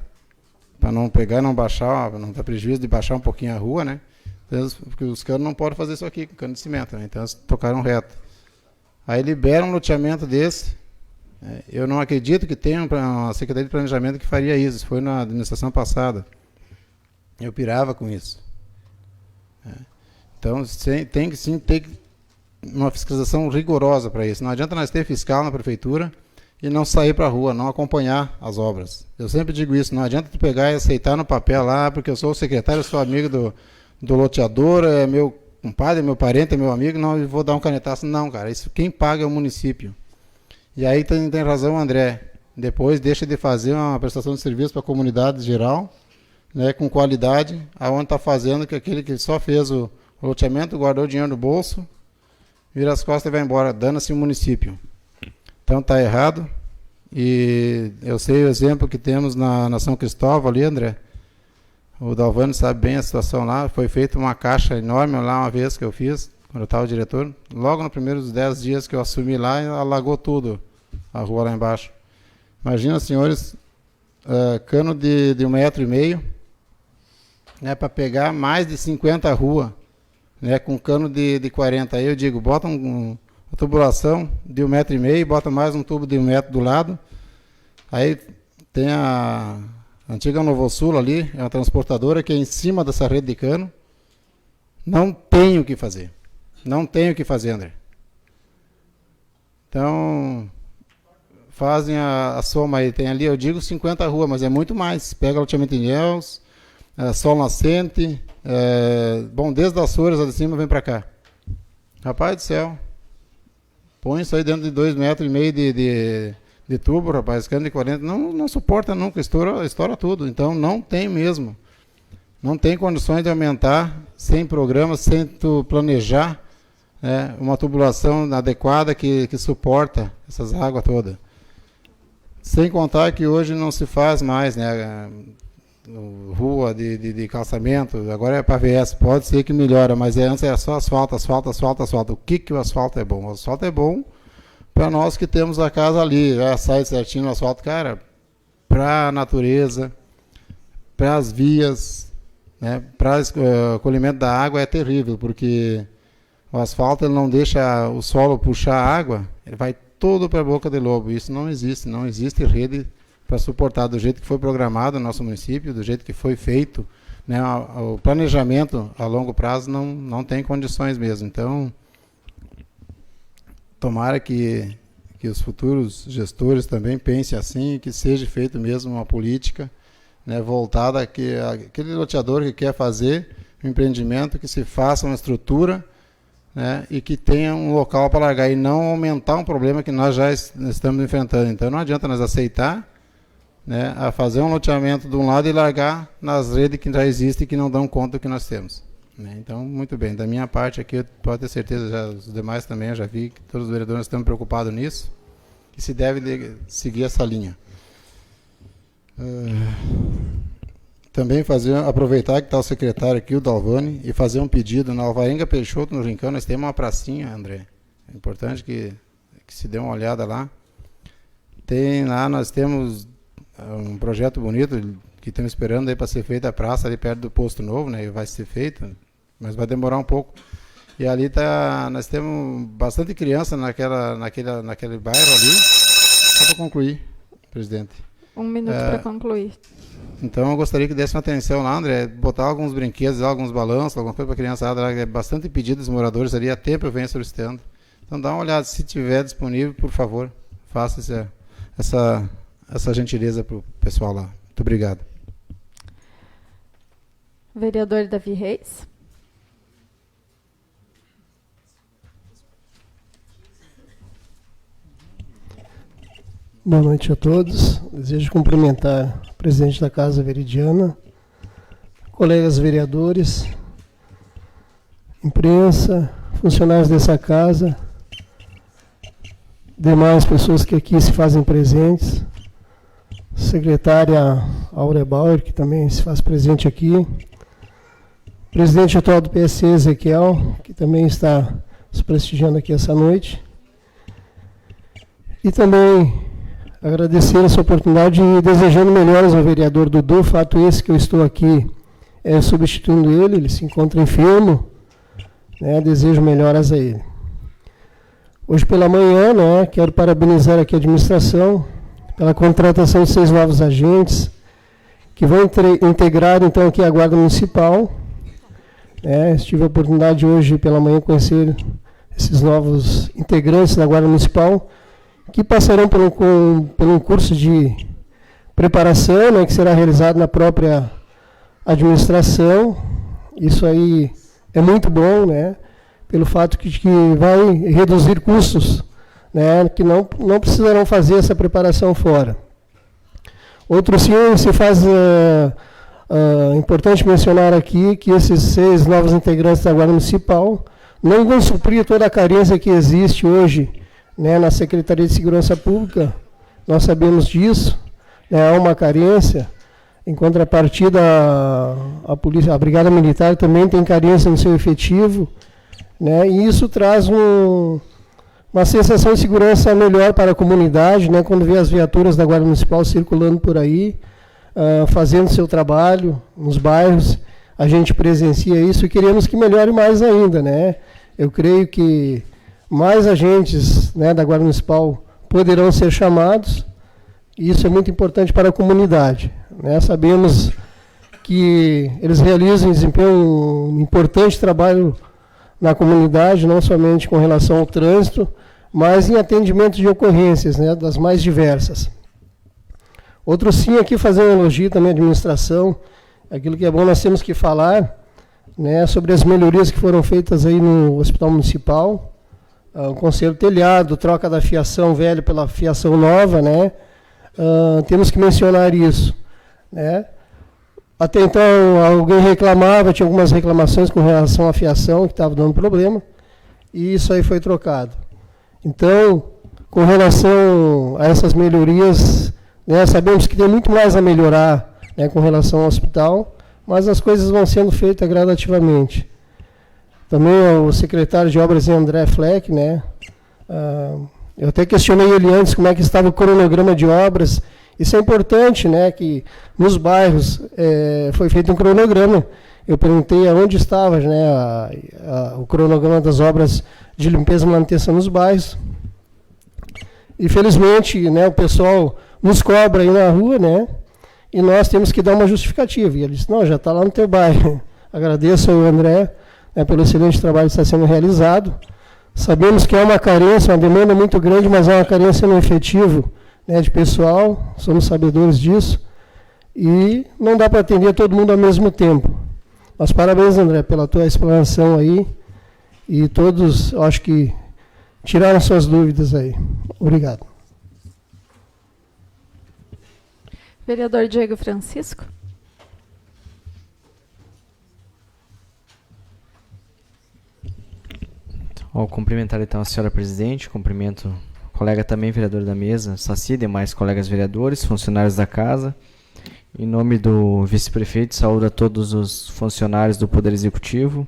para não pegar, não baixar, não dar prejuízo de baixar um pouquinho a rua, né? Então, porque os canos não podem fazer isso aqui com cano de cimento, né? Então eles tocaram reto. Aí liberam um loteamento desse. Eu não acredito que tenha uma Secretaria de Planejamento que faria isso. Isso foi na administração passada. Eu pirava com isso. Então tem que ter uma fiscalização rigorosa para isso. Não adianta nós ter fiscal na prefeitura e não sair para a rua, não acompanhar as obras. Eu sempre digo isso, não adianta tu pegar e aceitar no papel lá, porque eu sou o secretário, eu sou amigo do loteador, é meu compadre, é meu parente, é meu amigo, não, eu vou dar um canetaço. Não, cara, isso quem paga é o município. E aí tem razão, André. Depois deixa de fazer uma prestação de serviço para a comunidade geral, né, com qualidade, aonde está fazendo que aquele que só fez o loteamento, guardou o dinheiro no bolso, vira as costas e vai embora, dando-se o município. Então está errado. E eu sei o exemplo que temos na São Cristóvão ali, André. O Dalvani sabe bem a situação lá. Foi feita uma caixa enorme lá uma vez que eu fiz, quando eu estava diretor. Logo nos primeiros 10 dias que eu assumi lá, alagou tudo, a rua lá embaixo. Imagina, senhores, cano de 1,5 metro, né, para pegar mais de 50 ruas, né, com cano de 40. Aí eu digo, bota uma tubulação de 1,5 metro, bota mais um tubo de 1 metro do lado. Aí tem a antiga Novosul ali, é uma transportadora que é em cima dessa rede de cano. Não tem o que fazer. Não tem o que fazer, André. Então, fazem a soma aí. Tem ali, eu digo 50 ruas, mas é muito mais. Pega o loteamento em Ilhéus, Sol Nascente, bom, desde as Açores lá de cima vem para cá. Rapaz do céu. Põe isso aí dentro de 2,5 metros de tubo, rapaz, cano de 40, não suporta nunca, estoura tudo. Então não tem mesmo. Não tem condições de aumentar sem programa, sem tu planejar, né, uma tubulação adequada que suporta essas águas todas. Sem contar que hoje não se faz mais, né, rua de calçamento, agora é para VS, pode ser que melhora, mas antes era só asfalto. O que o asfalto é bom? O asfalto é bom para nós que temos a casa ali, já sai certinho no asfalto, cara, para a natureza, para as vias, né, para o colhimento da água é terrível, porque o asfalto ele não deixa o solo puxar a água, ele vai todo para a boca de lobo. Isso não existe rede para suportar do jeito que foi programado no nosso município, do jeito que foi feito, né, o planejamento a longo prazo não tem condições mesmo. Então, tomara que os futuros gestores também pensem assim, que seja feito mesmo uma política, né, voltada a que aquele loteador que quer fazer um empreendimento, que se faça uma estrutura, né, e que tenha um local para largar e não aumentar um problema que nós já estamos enfrentando. Então não adianta nós aceitar, né, a fazer um loteamento de um lado e largar nas redes que já existem e que não dão conta do que nós temos. Né? Então, muito bem. Da minha parte aqui, eu posso ter certeza, já, os demais também, eu já vi que todos os vereadores estão preocupados nisso, que se deve seguir essa linha. Também aproveitar que está o secretário aqui, o Dalvani, e fazer um pedido na Alvarenga Peixoto, no Rincão. Nós temos uma pracinha, André. É importante que se dê uma olhada lá. Lá nós temos um projeto bonito que estamos esperando aí para ser feita a praça ali perto do posto novo, né? E vai ser feito, mas vai demorar um pouco. E ali nós temos bastante criança naquele bairro ali. Só para concluir, presidente. 1 minuto para concluir. Então eu gostaria que desse uma atenção lá, André, botar alguns brinquedos, alguns balanços, alguma coisa para a criançada, é bastante pedido dos moradores ali, há tempo eu venho solicitando. Então dá uma olhada, se tiver disponível, por favor, faça essa gentileza para o pessoal lá. Muito obrigado. Vereador Davi Reis. Boa noite a todos. Desejo cumprimentar o presidente da Casa Veridiana, colegas vereadores, imprensa, funcionários dessa casa, demais pessoas que aqui se fazem presentes, secretária Áurea Bauer, que também se faz presente aqui, presidente atual do PSC, Ezequiel, que também está nos prestigiando aqui essa noite, e também agradecer essa oportunidade e desejando melhoras ao vereador Dudu, fato esse que eu estou aqui substituindo ele se encontra enfermo, né, desejo melhoras a ele. Hoje pela manhã, né, quero parabenizar aqui a administração pela contratação de 6 novos agentes que vão integrar então aqui a Guarda Municipal. Tive a oportunidade hoje pela manhã de conhecer esses novos integrantes da Guarda Municipal, que passarão por um curso de preparação, né, que será realizado na própria administração. Isso aí é muito bom, né, pelo fato que vai reduzir custos, né, que não precisarão fazer essa preparação fora. Outro sim, se faz importante mencionar aqui que esses 6 novos integrantes da Guarda Municipal não vão suprir toda a carência que existe hoje, né, na Secretaria de Segurança Pública. Nós sabemos disso, né, há uma carência. Em contrapartida, a Brigada Militar também tem carência no seu efetivo, né, e isso traz uma sensação de segurança melhor para a comunidade, né, quando vê as viaturas da Guarda Municipal circulando por aí, fazendo seu trabalho nos bairros. A gente presencia isso e queremos que melhore mais ainda, né. Eu creio que mais agentes, né, da Guarda Municipal poderão ser chamados, e isso é muito importante para a comunidade, né. Sabemos que eles realizam e desempenham um importante trabalho na comunidade, não somente com relação ao trânsito, mas em atendimento de ocorrências, né, das mais diversas. Outro sim aqui fazer um elogio também à administração, aquilo que é bom nós temos que falar, né, sobre as melhorias que foram feitas aí no Hospital Municipal, o conselho telhado, troca da fiação velha pela fiação nova, né? Temos que mencionar isso, né? Até então alguém reclamava, tinha algumas reclamações com relação à fiação que estava dando problema, e isso aí foi trocado. Então, com relação a essas melhorias, né, sabemos que tem muito mais a melhorar, né, com relação ao hospital, mas as coisas vão sendo feitas gradativamente. Também o secretário de Obras, André Fleck, né? Eu até questionei ele antes como é que estava o cronograma de obras. Isso é importante, né? Que nos bairros foi feito um cronograma. Eu perguntei aonde estava, né, o cronograma das obras de limpeza e manutenção nos bairros. Infelizmente, né, o pessoal nos cobra aí na rua, né? E nós temos que dar uma justificativa. E ele disse, não, já está lá no teu bairro. Agradeço ao André, pelo excelente trabalho que está sendo realizado. Sabemos que é uma carência, uma demanda muito grande, mas é uma carência no efetivo, né, de pessoal, somos sabedores disso. e não dá para atender todo mundo ao mesmo tempo. Mas parabéns, André, pela tua explanação aí, e todos, acho que, tiraram suas dúvidas aí. Obrigado. Vereador Diego Francisco. Ao cumprimentar então a senhora presidente, cumprimento o colega também vereador da mesa, Saci, e demais colegas vereadores, funcionários da casa. Em nome do vice-prefeito, saúdo a todos os funcionários do Poder Executivo.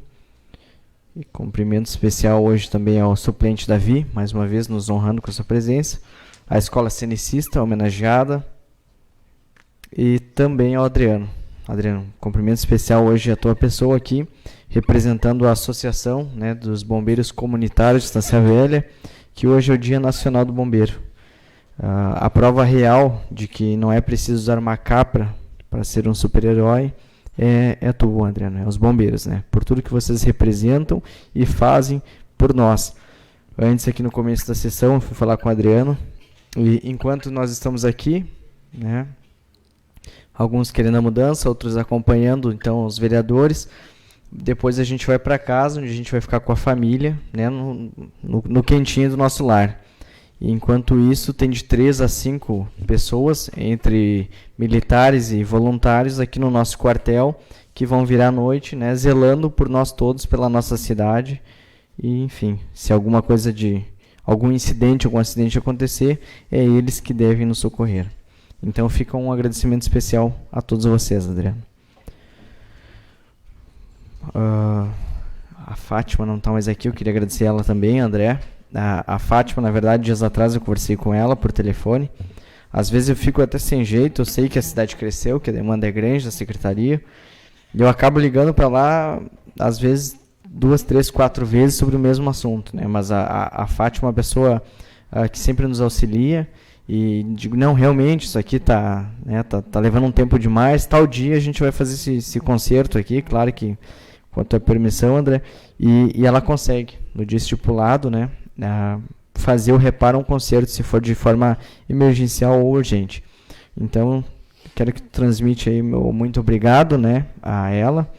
E cumprimento especial hoje também ao suplente Davi, mais uma vez nos honrando com a sua presença. A Escola Cenicista, homenageada. E também ao Adriano. Adriano, cumprimento especial hoje a tua pessoa aqui, representando a Associação, né, dos Bombeiros Comunitários de Estância Velha, que hoje é o Dia Nacional do Bombeiro. A prova real de que não é preciso usar uma capa para ser um super-herói é tu, Adriano, é os bombeiros, né? Por tudo que vocês representam e fazem por nós. Antes, aqui no começo da sessão, eu fui falar com o Adriano, e enquanto nós estamos aqui, né, alguns querendo a mudança, outros acompanhando então os vereadores. Depois a gente vai para casa, onde a gente vai ficar com a família, né, no quentinho do nosso lar. E enquanto isso, tem de 3 a 5 pessoas, entre militares e voluntários, aqui no nosso quartel, que vão virar à noite, né, zelando por nós todos, pela nossa cidade. E, enfim, se alguma coisa algum acidente acontecer, é eles que devem nos socorrer. Então fica um agradecimento especial a todos vocês, Adriano. A Fátima não está mais aqui, eu queria agradecer ela também, André. A Fátima, na verdade, dias atrás eu conversei com ela por telefone. Às vezes eu fico até sem jeito, eu sei que a cidade cresceu, que a demanda é grande da secretaria, e eu acabo ligando para lá, às vezes, 2, 3, 4 vezes sobre o mesmo assunto, né? Mas a Fátima é uma pessoa que sempre nos auxilia, e digo, não, realmente, isso aqui tá levando um tempo demais, tal dia a gente vai fazer esse concerto aqui, claro que quanto à permissão, André, e ela consegue, no dia estipulado, né, fazer o reparo a um concerto, se for de forma emergencial ou urgente. Então, quero que tu transmite aí meu muito obrigado, né, a ela,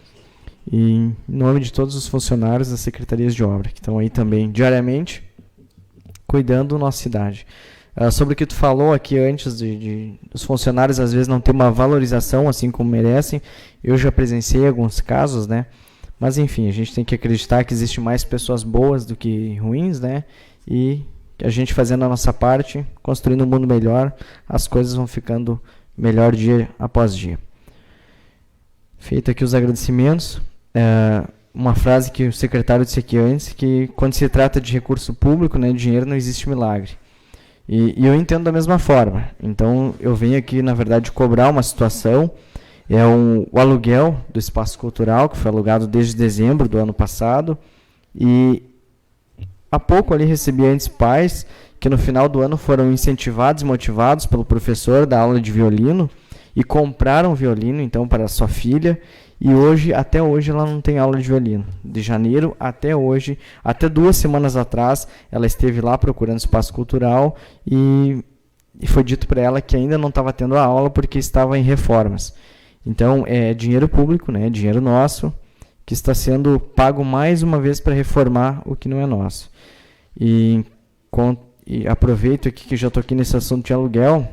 e em nome de todos os funcionários das secretarias de obra, que estão aí também diariamente cuidando da nossa cidade. Sobre o que tu falou aqui antes, dos funcionários às vezes não ter uma valorização assim como merecem, eu já presenciei alguns casos, né? Mas enfim, a gente tem que acreditar que existe mais pessoas boas do que ruins, né? E a gente fazendo a nossa parte, construindo um mundo melhor, as coisas vão ficando melhor dia após dia. Feito aqui os agradecimentos, uma frase que o secretário disse aqui antes, que quando se trata de recurso público, né, dinheiro, não existe milagre. E eu entendo da mesma forma. Então, eu venho aqui, na verdade, cobrar uma situação. O aluguel do espaço cultural, que foi alugado desde dezembro do ano passado. E há pouco ali recebi antes pais que no final do ano foram incentivados e motivados pelo professor da aula de violino e compraram violino, então, para a sua filha. E hoje, até hoje, ela não tem aula de violino. De janeiro até hoje, até 2 semanas atrás, ela esteve lá procurando espaço cultural e foi dito para ela que ainda não estava tendo a aula porque estava em reformas. Então, é dinheiro público, né, dinheiro nosso, que está sendo pago mais uma vez para reformar o que não é nosso. E aproveito aqui que já estou aqui nesse assunto de aluguel.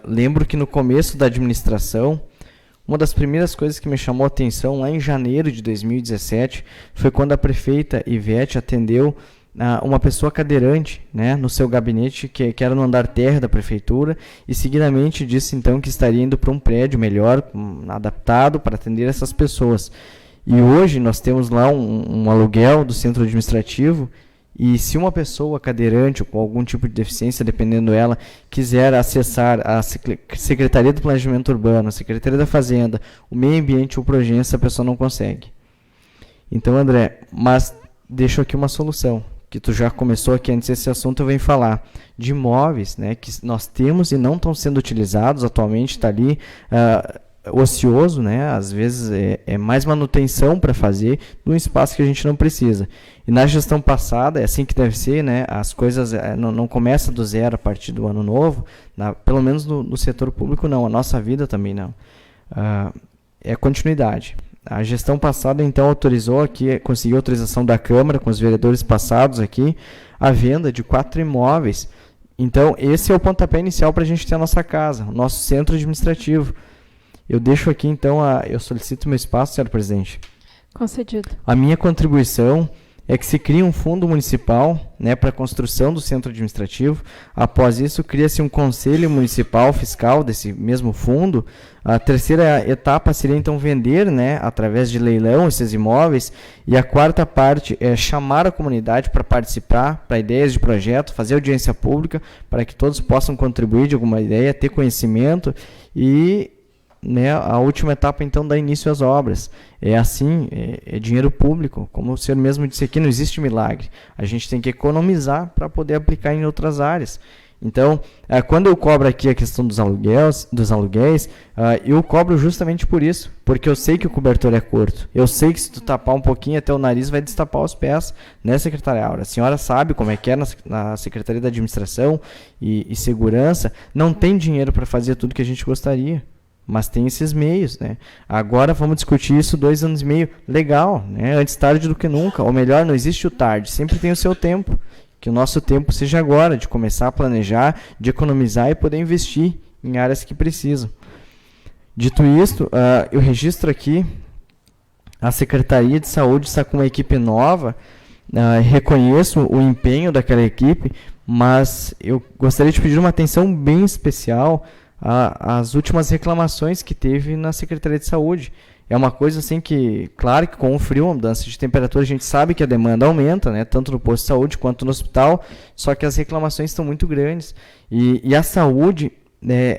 Lembro que no começo da administração, uma das primeiras coisas que me chamou a atenção lá em janeiro de 2017 foi quando a prefeita Ivete atendeu uma pessoa cadeirante, né, no seu gabinete, que era no andar terra da prefeitura, e seguidamente disse então que estaria indo para um prédio melhor, adaptado para atender essas pessoas. E hoje nós temos lá um aluguel do centro administrativo. E se uma pessoa cadeirante ou com algum tipo de deficiência, dependendo dela, quiser acessar a Secretaria do Planejamento Urbano, a Secretaria da Fazenda, o Meio Ambiente ou o Progen, essa pessoa não consegue. Então, André, mas deixo aqui uma solução, que tu já começou aqui antes desse assunto, eu venho falar de imóveis, né, que nós temos e não estão sendo utilizados atualmente, está ali ocioso, né? Às vezes é mais manutenção para fazer num espaço que a gente não precisa. E na gestão passada, é assim que deve ser, né? As coisas não começam do zero a partir do ano novo, pelo menos no setor público não, a nossa vida também não. É continuidade. A gestão passada, então, autorizou aqui, conseguiu autorização da Câmara, com os vereadores passados aqui, a venda de 4 imóveis. Então, esse é o pontapé inicial para a gente ter a nossa casa, o nosso centro administrativo. Eu deixo aqui, então, eu solicito meu espaço, senhor presidente. Concedido. A minha contribuição é que se cria um fundo municipal, né, para a construção do centro administrativo. Após isso, cria-se um conselho municipal fiscal desse mesmo fundo. A terceira etapa seria, então, vender, né, através de leilão esses imóveis. E a quarta parte é chamar a comunidade para participar, para ideias de projeto, fazer audiência pública, para que todos possam contribuir de alguma ideia, ter conhecimento e... né, a última etapa, então, dá início às obras. É assim, é dinheiro público. Como o senhor mesmo disse aqui, não existe milagre. A gente tem que economizar para poder aplicar em outras áreas. Então, quando eu cobro aqui a questão dos aluguéis, eu cobro justamente por isso, porque eu sei que o cobertor é curto. Eu sei que se tu tapar um pouquinho até o nariz, vai destapar os pés, né, secretária Aura? A senhora sabe como é que é na Secretaria da Administração e Segurança, não tem dinheiro para fazer tudo que a gente gostaria. Mas tem esses meios, né? Agora vamos discutir isso 2 anos e meio. Legal, né? Antes tarde do que nunca. Ou melhor, não existe o tarde. Sempre tem o seu tempo. Que o nosso tempo seja agora, de começar a planejar, de economizar e poder investir em áreas que precisam. Dito isto, eu registro aqui a Secretaria de Saúde está com uma equipe nova. Reconheço o empenho daquela equipe, mas eu gostaria de pedir uma atenção bem especial as últimas reclamações que teve na Secretaria de Saúde. É uma coisa assim que, claro que com o frio, a mudança de temperatura, a gente sabe que a demanda aumenta, né, tanto no posto de saúde quanto no hospital, só que as reclamações estão muito grandes. E a saúde,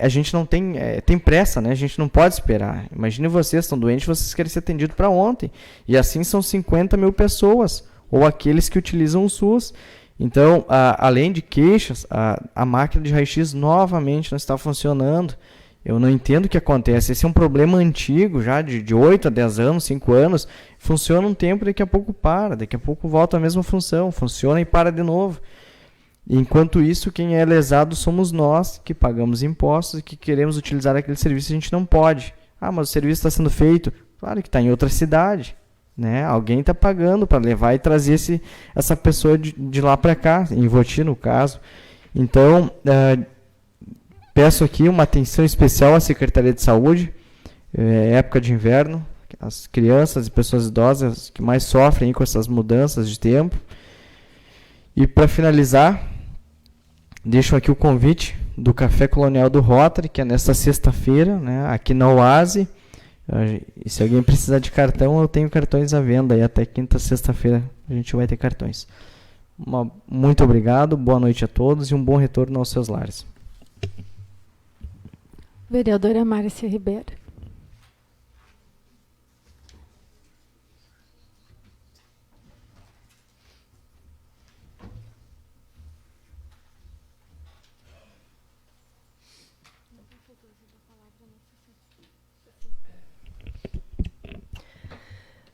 a gente não tem, tem pressa, né, a gente não pode esperar. Imagine vocês, estão doentes, vocês querem ser atendidos para ontem. E assim são 50 mil pessoas, ou aqueles que utilizam o SUS. Então, além de queixas, a máquina de raio-x novamente não está funcionando. Eu não entendo o que acontece. Esse é um problema antigo, já de 8 a 10 anos, 5 anos. Funciona um tempo, daqui a pouco para, daqui a pouco volta a mesma função. Funciona e para de novo. Enquanto isso, quem é lesado somos nós, que pagamos impostos e que queremos utilizar aquele serviço, a gente não pode. Mas o serviço está sendo feito. Claro que está em outra cidade. Né? Alguém está pagando para levar e trazer essa pessoa de lá para cá, em Voti, no caso. Então, peço aqui uma atenção especial à Secretaria de Saúde, época de inverno, as crianças e pessoas idosas que mais sofrem com essas mudanças de tempo. E para finalizar, deixo aqui o convite do Café Colonial do Rotary, que é nesta sexta-feira, né, aqui na Oase. E se alguém precisar de cartão, eu tenho cartões à venda. E até quinta, sexta-feira a gente vai ter cartões. Muito obrigado, boa noite a todos e um bom retorno aos seus lares. Vereadora Márcia Ribeiro.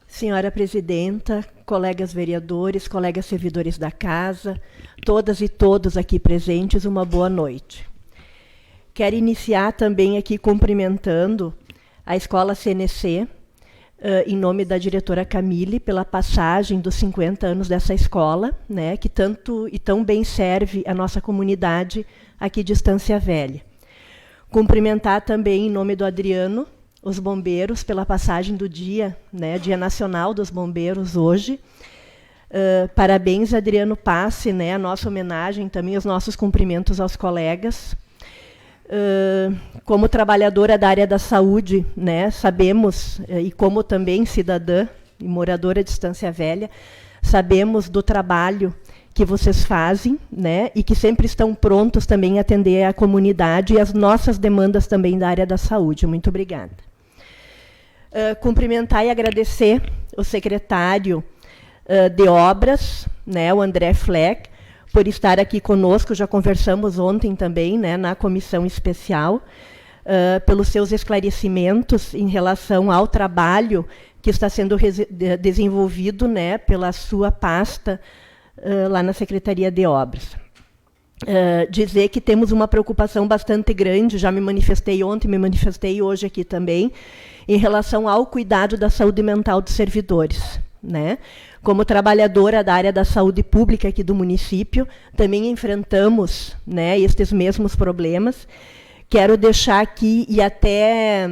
Senhora Presidenta, colegas vereadores, colegas servidores da Casa, todas e todos aqui presentes, uma boa noite. Quero iniciar também aqui cumprimentando a Escola CNC, em nome da diretora Camille, pela passagem dos 50 anos dessa escola, né, que tanto e tão bem serve a nossa comunidade aqui de Estância Velha. Cumprimentar também, em nome do Adriano, os bombeiros, pela passagem do dia, né, Dia Nacional dos Bombeiros hoje. Parabéns, Adriano Passe, né, a nossa homenagem, também os nossos cumprimentos aos colegas. Como trabalhadora da área da saúde, né, sabemos, e como também cidadã e moradora de Estância Velha, sabemos do trabalho que vocês fazem, né, e que sempre estão prontos também a atender a comunidade e as nossas demandas também da área da saúde. Muito obrigada. Cumprimentar e agradecer o secretário de Obras, né, o André Fleck, por estar aqui conosco. Já conversamos ontem também, né, na comissão especial. pelos seus esclarecimentos em relação ao trabalho que está sendo desenvolvido, né, pela sua pasta lá na Secretaria de Obras. Dizer que temos uma preocupação bastante grande, já me manifestei ontem, me manifestei hoje aqui também, em relação ao cuidado da saúde mental dos servidores, né? Como trabalhadora da área da saúde pública aqui do município, também enfrentamos, né, estes mesmos problemas. Quero deixar aqui e até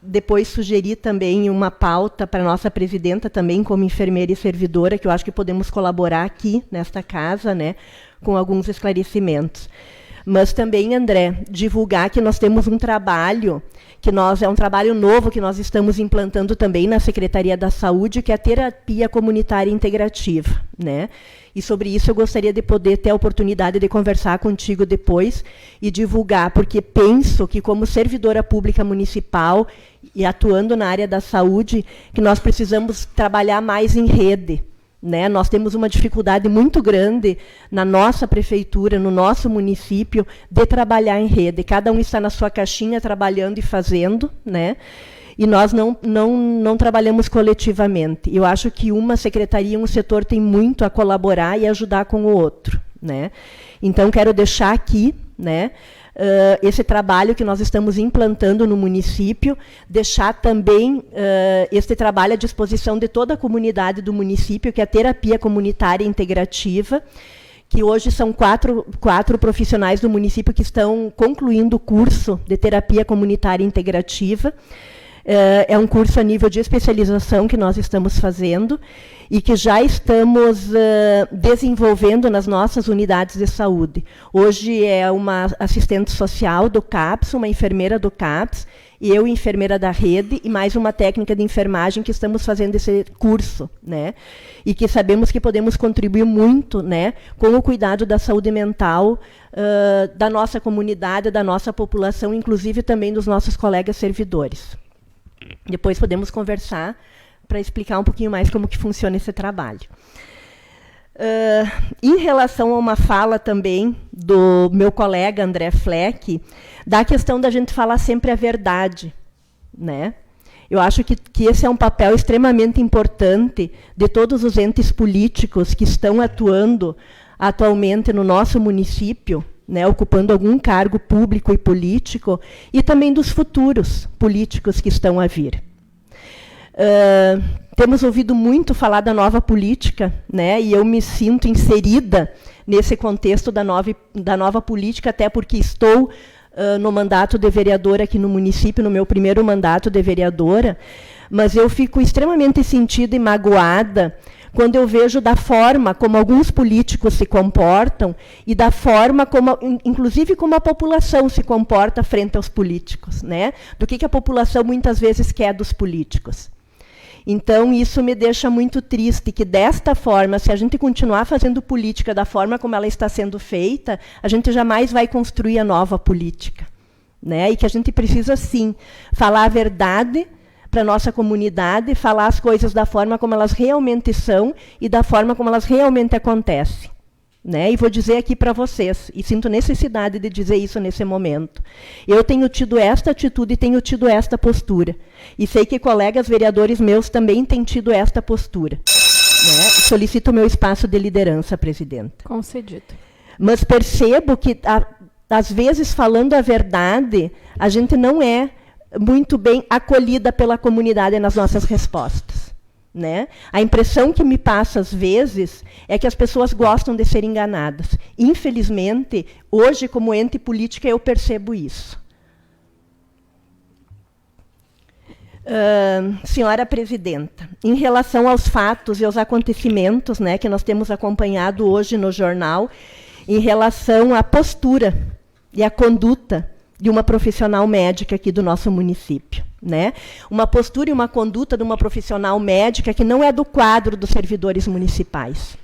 depois sugerir também uma pauta para a nossa presidenta, também como enfermeira e servidora, que eu acho que podemos colaborar aqui nesta casa, né, com alguns esclarecimentos. Mas também, André, divulgar que nós temos um trabalho, é um trabalho novo que nós estamos implantando também na Secretaria da Saúde, que é a terapia comunitária integrativa, né? E sobre isso eu gostaria de poder ter a oportunidade de conversar contigo depois e divulgar, porque penso que, como servidora pública municipal e atuando na área da saúde, que nós precisamos trabalhar mais em rede, né? Nós temos uma dificuldade muito grande na nossa prefeitura, no nosso município, de trabalhar em rede. Cada um está na sua caixinha trabalhando e fazendo, né? E nós não trabalhamos coletivamente. Eu acho que uma secretaria, um setor tem muito a colaborar e ajudar com o outro, né? Então, quero deixar aqui, né, esse trabalho que nós estamos implantando no município, deixar também este trabalho à disposição de toda a comunidade do município, que é a terapia comunitária integrativa, que hoje são quatro profissionais do município que estão concluindo o curso de terapia comunitária integrativa. É um curso a nível de especialização que nós estamos fazendo e que já estamos desenvolvendo nas nossas unidades de saúde. Hoje é uma assistente social do CAPS, uma enfermeira do CAPS, e eu, enfermeira da rede, e mais uma técnica de enfermagem que estamos fazendo esse curso, né? E que sabemos que podemos contribuir muito, né, com o cuidado da saúde mental da nossa comunidade, da nossa população, inclusive também dos nossos colegas servidores. Depois podemos conversar para explicar um pouquinho mais como que funciona esse trabalho. Em relação a uma fala também do meu colega André Fleck, da questão da gente falar sempre a verdade, né? Eu acho que esse é um papel extremamente importante de todos os entes políticos que estão atuando atualmente no nosso município, né, ocupando algum cargo público e político, e também dos futuros políticos que estão a vir. Temos ouvido muito falar da nova política, né, e eu me sinto inserida nesse contexto da nova política, até porque estou no mandato de vereadora aqui no município, no meu primeiro mandato de vereadora, mas eu fico extremamente sentida e magoada quando eu vejo da forma como alguns políticos se comportam e da forma como, inclusive, como a população se comporta frente aos políticos, né? Do que a população muitas vezes quer dos políticos. Então, isso me deixa muito triste, que desta forma, se a gente continuar fazendo política da forma como ela está sendo feita, a gente jamais vai construir a nova política, né? E que a gente precisa, sim, falar a verdade para a nossa comunidade, falar as coisas da forma como elas realmente são e da forma como elas realmente acontecem, né? E vou dizer aqui para vocês, e sinto necessidade de dizer isso nesse momento. Eu tenho tido esta atitude e tenho tido esta postura. E sei que colegas vereadores meus também têm tido esta postura, né? Solicito o meu espaço de liderança, presidenta. Concedido. Mas percebo que, às vezes, falando a verdade, a gente não é muito bem acolhida pela comunidade nas nossas respostas, né? A impressão que me passa, às vezes, é que as pessoas gostam de ser enganadas. Infelizmente, hoje, como ente política, eu percebo isso. Senhora presidenta, em relação aos fatos e aos acontecimentos, né, que nós temos acompanhado hoje no jornal, em relação à postura e à conduta de uma profissional médica aqui do nosso município, né? Uma postura e uma conduta de uma profissional médica que não é do quadro dos servidores municipais,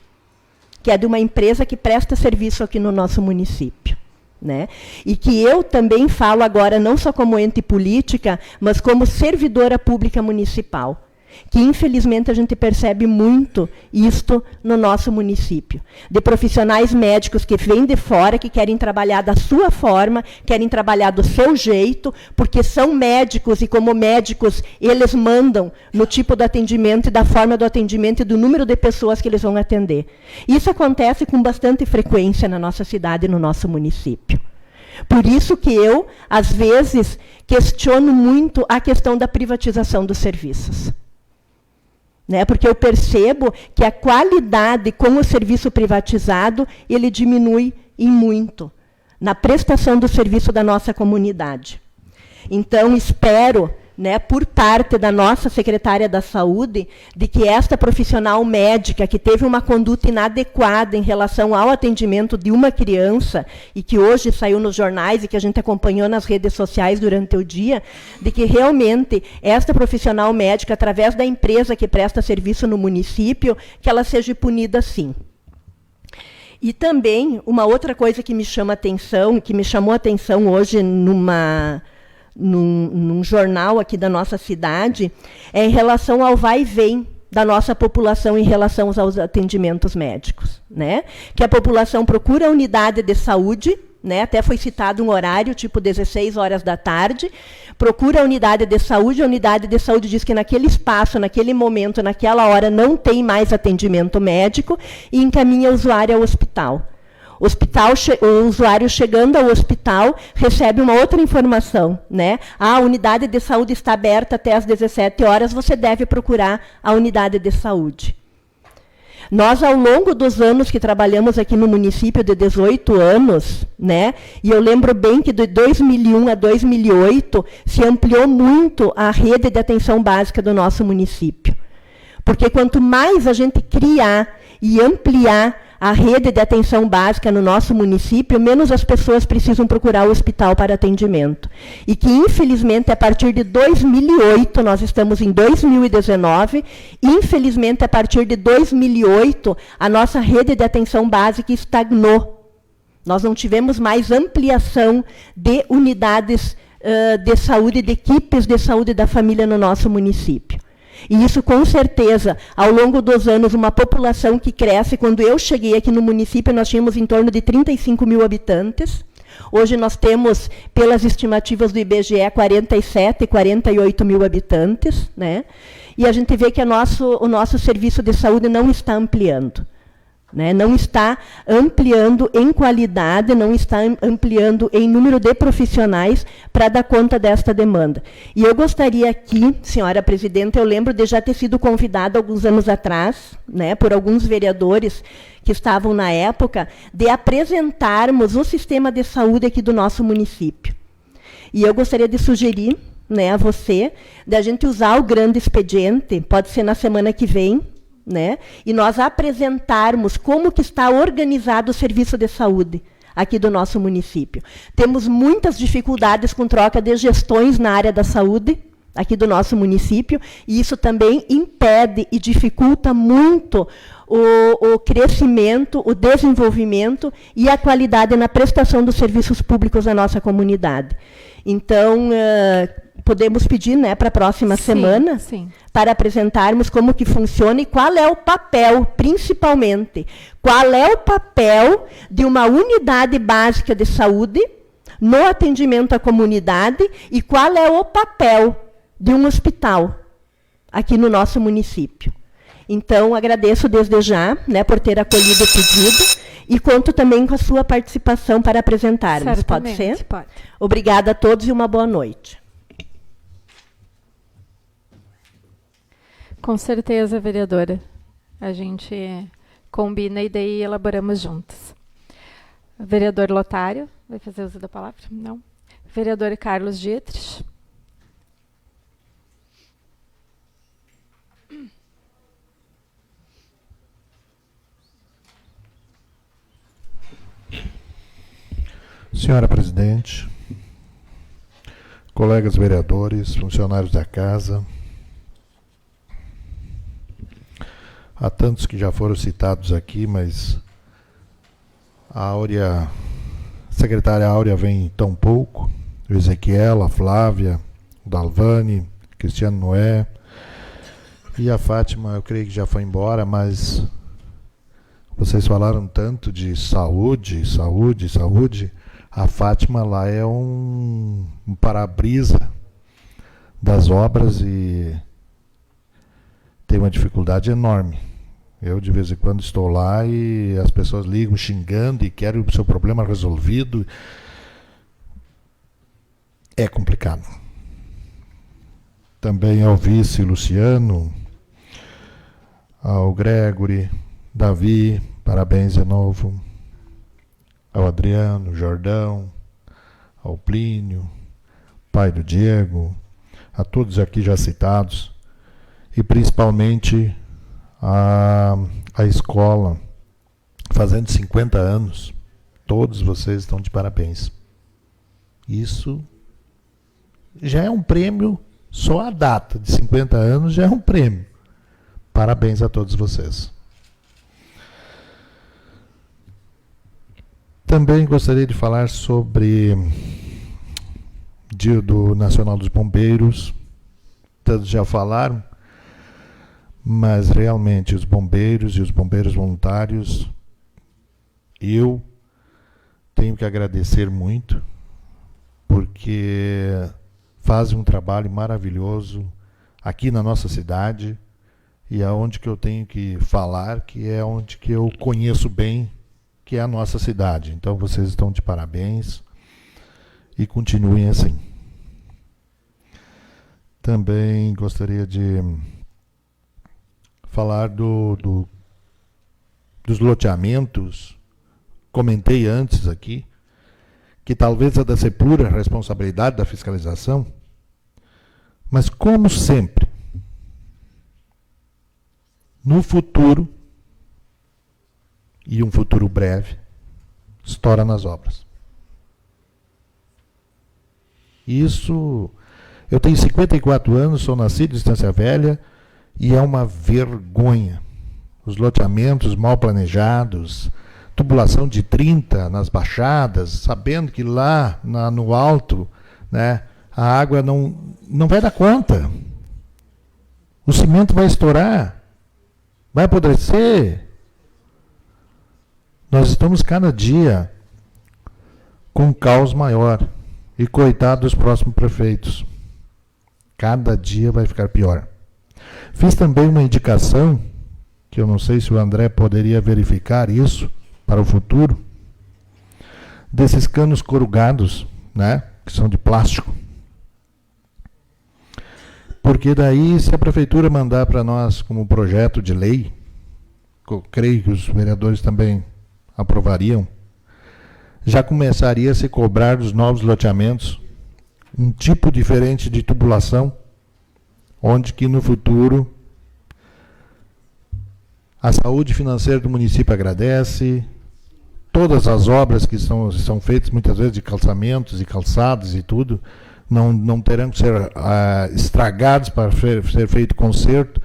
que é de uma empresa que presta serviço aqui no nosso município, né? E que eu também falo agora não só como ente política, mas como servidora pública municipal. que infelizmente a gente percebe muito isto no nosso município. De profissionais médicos que vêm de fora, que querem trabalhar da sua forma, querem trabalhar do seu jeito, porque são médicos e como médicos eles mandam no tipo do atendimento e da forma do atendimento e do número de pessoas que eles vão atender. Isso acontece com bastante frequência na nossa cidade e no nosso município. Por isso que eu, às vezes, questiono muito a questão da privatização dos serviços. Né? Porque eu percebo que a qualidade com o serviço privatizado, ele diminui em muito na prestação do serviço da nossa comunidade. Então, espero, né, por parte da nossa secretária da Saúde, de que esta profissional médica que teve uma conduta inadequada em relação ao atendimento de uma criança, e que hoje saiu nos jornais e que a gente acompanhou nas redes sociais durante o dia, de que realmente esta profissional médica, através da empresa que presta serviço no município, que ela seja punida sim. E também, uma outra coisa que me chama atenção, que me chamou a atenção hoje num jornal aqui da nossa cidade, é em relação ao vai e vem da nossa população em relação aos atendimentos médicos. Né? Que a população procura a unidade de saúde, né? Até foi citado um horário, tipo 16 horas da tarde, procura a unidade de saúde diz que naquele espaço, naquele momento, naquela hora, não tem mais atendimento médico e encaminha o usuário ao hospital. O usuário chegando ao hospital recebe uma outra informação, né? A unidade de saúde está aberta até às 17 horas, você deve procurar a unidade de saúde. Nós, ao longo dos anos que trabalhamos aqui no município, de 18 anos, né? E eu lembro bem que de 2001 a 2008 se ampliou muito a rede de atenção básica do nosso município. Porque quanto mais a gente criar e ampliar a rede de atenção básica no nosso município, menos as pessoas precisam procurar o hospital para atendimento. E que, infelizmente, a partir de 2008, nós estamos em 2019, infelizmente, a partir de 2008, a nossa rede de atenção básica estagnou. Nós não tivemos mais ampliação de unidades de saúde, de equipes de saúde da família no nosso município. E isso, com certeza, ao longo dos anos, uma população que cresce. Quando eu cheguei aqui no município, nós tínhamos em torno de 35 mil habitantes. Hoje nós temos, pelas estimativas do IBGE, 47, 48 mil habitantes. Né? E a gente vê que o nosso serviço de saúde não está ampliando. Né? Não está ampliando em qualidade, não está ampliando em número de profissionais para dar conta desta demanda. E eu gostaria aqui, senhora presidenta, eu lembro de já ter sido convidada alguns anos atrás, né, por alguns vereadores que estavam na época, de apresentarmos o sistema de saúde aqui do nosso município. E eu gostaria de sugerir, né, a você, da gente usar o grande expediente, pode ser na semana que vem, né? E nós apresentarmos como que está organizado o serviço de saúde aqui do nosso município. Temos muitas dificuldades com troca de gestões na área da saúde aqui do nosso município, e isso também impede e dificulta muito o crescimento, o desenvolvimento e a qualidade na prestação dos serviços públicos da nossa comunidade. Então, podemos pedir, né, para a próxima semana, para apresentarmos como que funciona e qual é o papel, principalmente, qual é o papel de uma unidade básica de saúde no atendimento à comunidade e qual é o papel de um hospital aqui no nosso município. Então, agradeço desde já, né, por ter acolhido o pedido e conto também com a sua participação para apresentarmos. Certamente, pode ser? pode. Obrigada a todos e uma boa noite. Com certeza, vereadora. A gente combina e daí elaboramos juntos. Vereador Lotário, vai fazer uso da palavra? Não. Vereador Carlos Dietrich. Senhora presidente, colegas vereadores, funcionários da casa, há tantos que já foram citados aqui, mas a secretária Áurea vem tão pouco, o Ezequiel, a Flávia, o Dalvani, Cristiano Noé, E a Fátima, eu creio que já foi embora, mas vocês falaram tanto de saúde, saúde, saúde. A Fátima lá é um para-brisa das obras e tem uma dificuldade enorme. Eu, de vez em quando, estou lá e as pessoas ligam xingando e querem o seu problema resolvido. É complicado. Também ao vice Luciano, ao Gregory, Davi, parabéns de novo, ao Adriano, Jordão, ao Plínio, pai do Diego, a todos aqui já citados, e principalmente a escola, fazendo 50 anos, todos vocês estão de parabéns. Isso já é um prêmio, só a data de 50 anos já é um prêmio. Parabéns a todos vocês. Também gostaria de falar sobre Dia do Nacional dos Bombeiros. Todos já falaram, mas realmente os bombeiros e os bombeiros voluntários, eu tenho que agradecer muito, porque fazem um trabalho maravilhoso aqui na nossa cidade, e é onde que eu tenho que falar, que é onde que eu conheço bem, que é a nossa cidade. Então vocês estão de parabéns e continuem assim. Também gostaria de falar dos loteamentos. Comentei antes aqui que talvez a da ser pura responsabilidade da fiscalização, mas como sempre, no futuro, e um futuro breve, estoura nas obras. Isso, eu tenho 54 anos, sou nascido em Estância Velha, e é uma vergonha. Os loteamentos mal planejados, tubulação de 30 nas baixadas, sabendo que lá no alto, né, a água não vai dar conta. O cimento vai estourar, vai apodrecer. Nós estamos cada dia com um caos maior. E coitado dos próximos prefeitos. Cada dia vai ficar pior. Fiz também uma indicação, que eu não sei se o André poderia verificar isso para o futuro, desses canos corugados, né, que são de plástico. Porque daí, se a prefeitura mandar para nós como projeto de lei, eu creio que os vereadores também aprovariam, já começaria a se cobrar dos novos loteamentos um tipo diferente de tubulação, onde que no futuro a saúde financeira do município agradece, todas as obras que são feitas muitas vezes de calçamentos e calçados e tudo, não terão que ser estragados para ser feito conserto,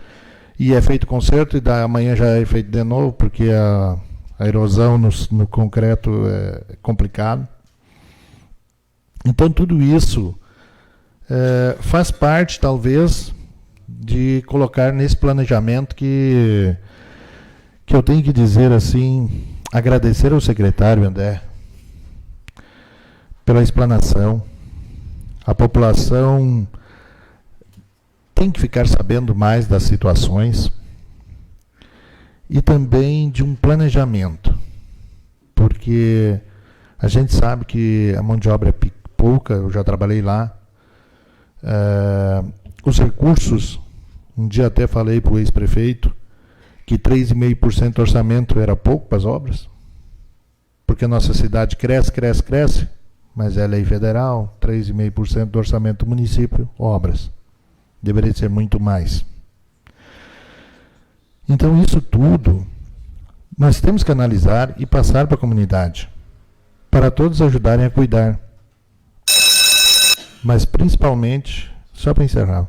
e é feito conserto e amanhã já é feito de novo, porque a erosão no concreto é complicado. Então, tudo isso faz parte, talvez, de colocar nesse planejamento que eu tenho que dizer assim, agradecer ao secretário André pela explanação. A população tem que ficar sabendo mais das situações e também de um planejamento, porque a gente sabe que a mão de obra é pouca, eu já trabalhei lá, os recursos, um dia até falei para o ex-prefeito que 3,5% do orçamento era pouco para as obras, porque a nossa cidade cresce, mas é lei federal, 3,5% do orçamento do município, obras. Deveria ser muito mais. Então, isso tudo, nós temos que analisar e passar para a comunidade, para todos ajudarem a cuidar. Mas, principalmente, só para encerrar.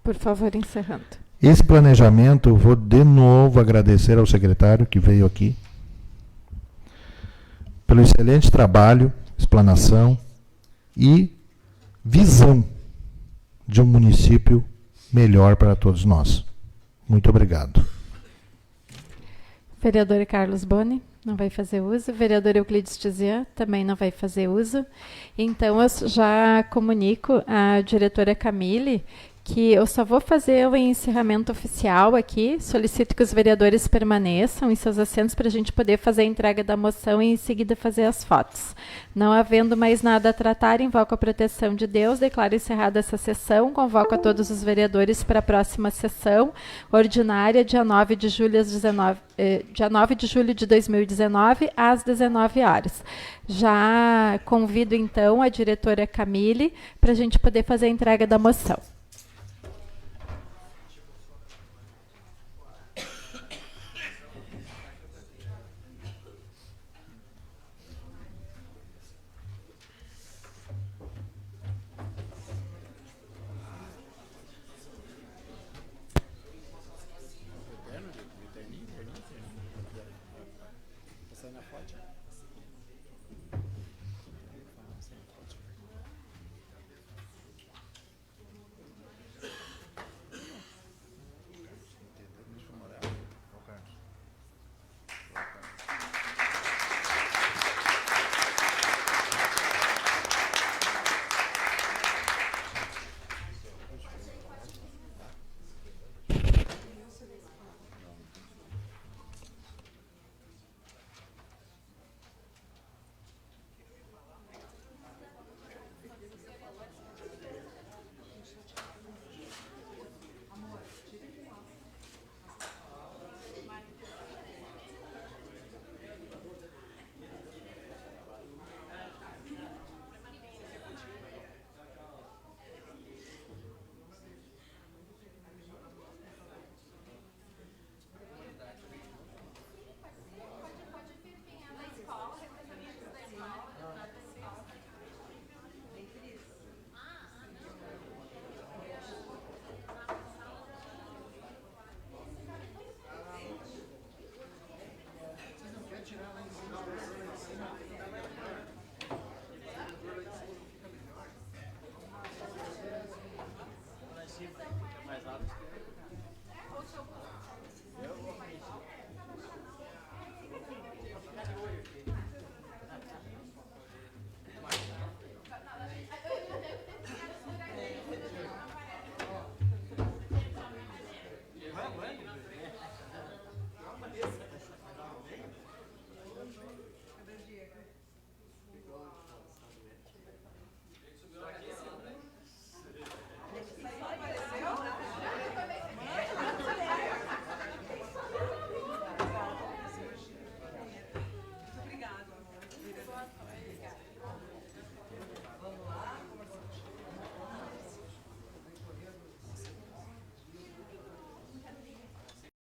Por favor, encerrando. Esse planejamento, eu vou de novo agradecer ao secretário que veio aqui, pelo excelente trabalho, explanação e visão de um município melhor para todos nós. Muito obrigado. Vereador Carlos Boni, não vai fazer uso. Vereador Euclides Tizian, também não vai fazer uso. Então, eu já comunico à diretora Camille que eu só vou fazer o encerramento oficial aqui. Solicito que os vereadores permaneçam em seus assentos para a gente poder fazer a entrega da moção e, em seguida, fazer as fotos. Não havendo mais nada a tratar, invoco a proteção de Deus, declaro encerrada essa sessão, convoco a todos os vereadores para a próxima sessão ordinária, dia 9 de julho, dia 9 de julho de 2019, às 19 horas. Já convido, então, a diretora Camille para a gente poder fazer a entrega da moção.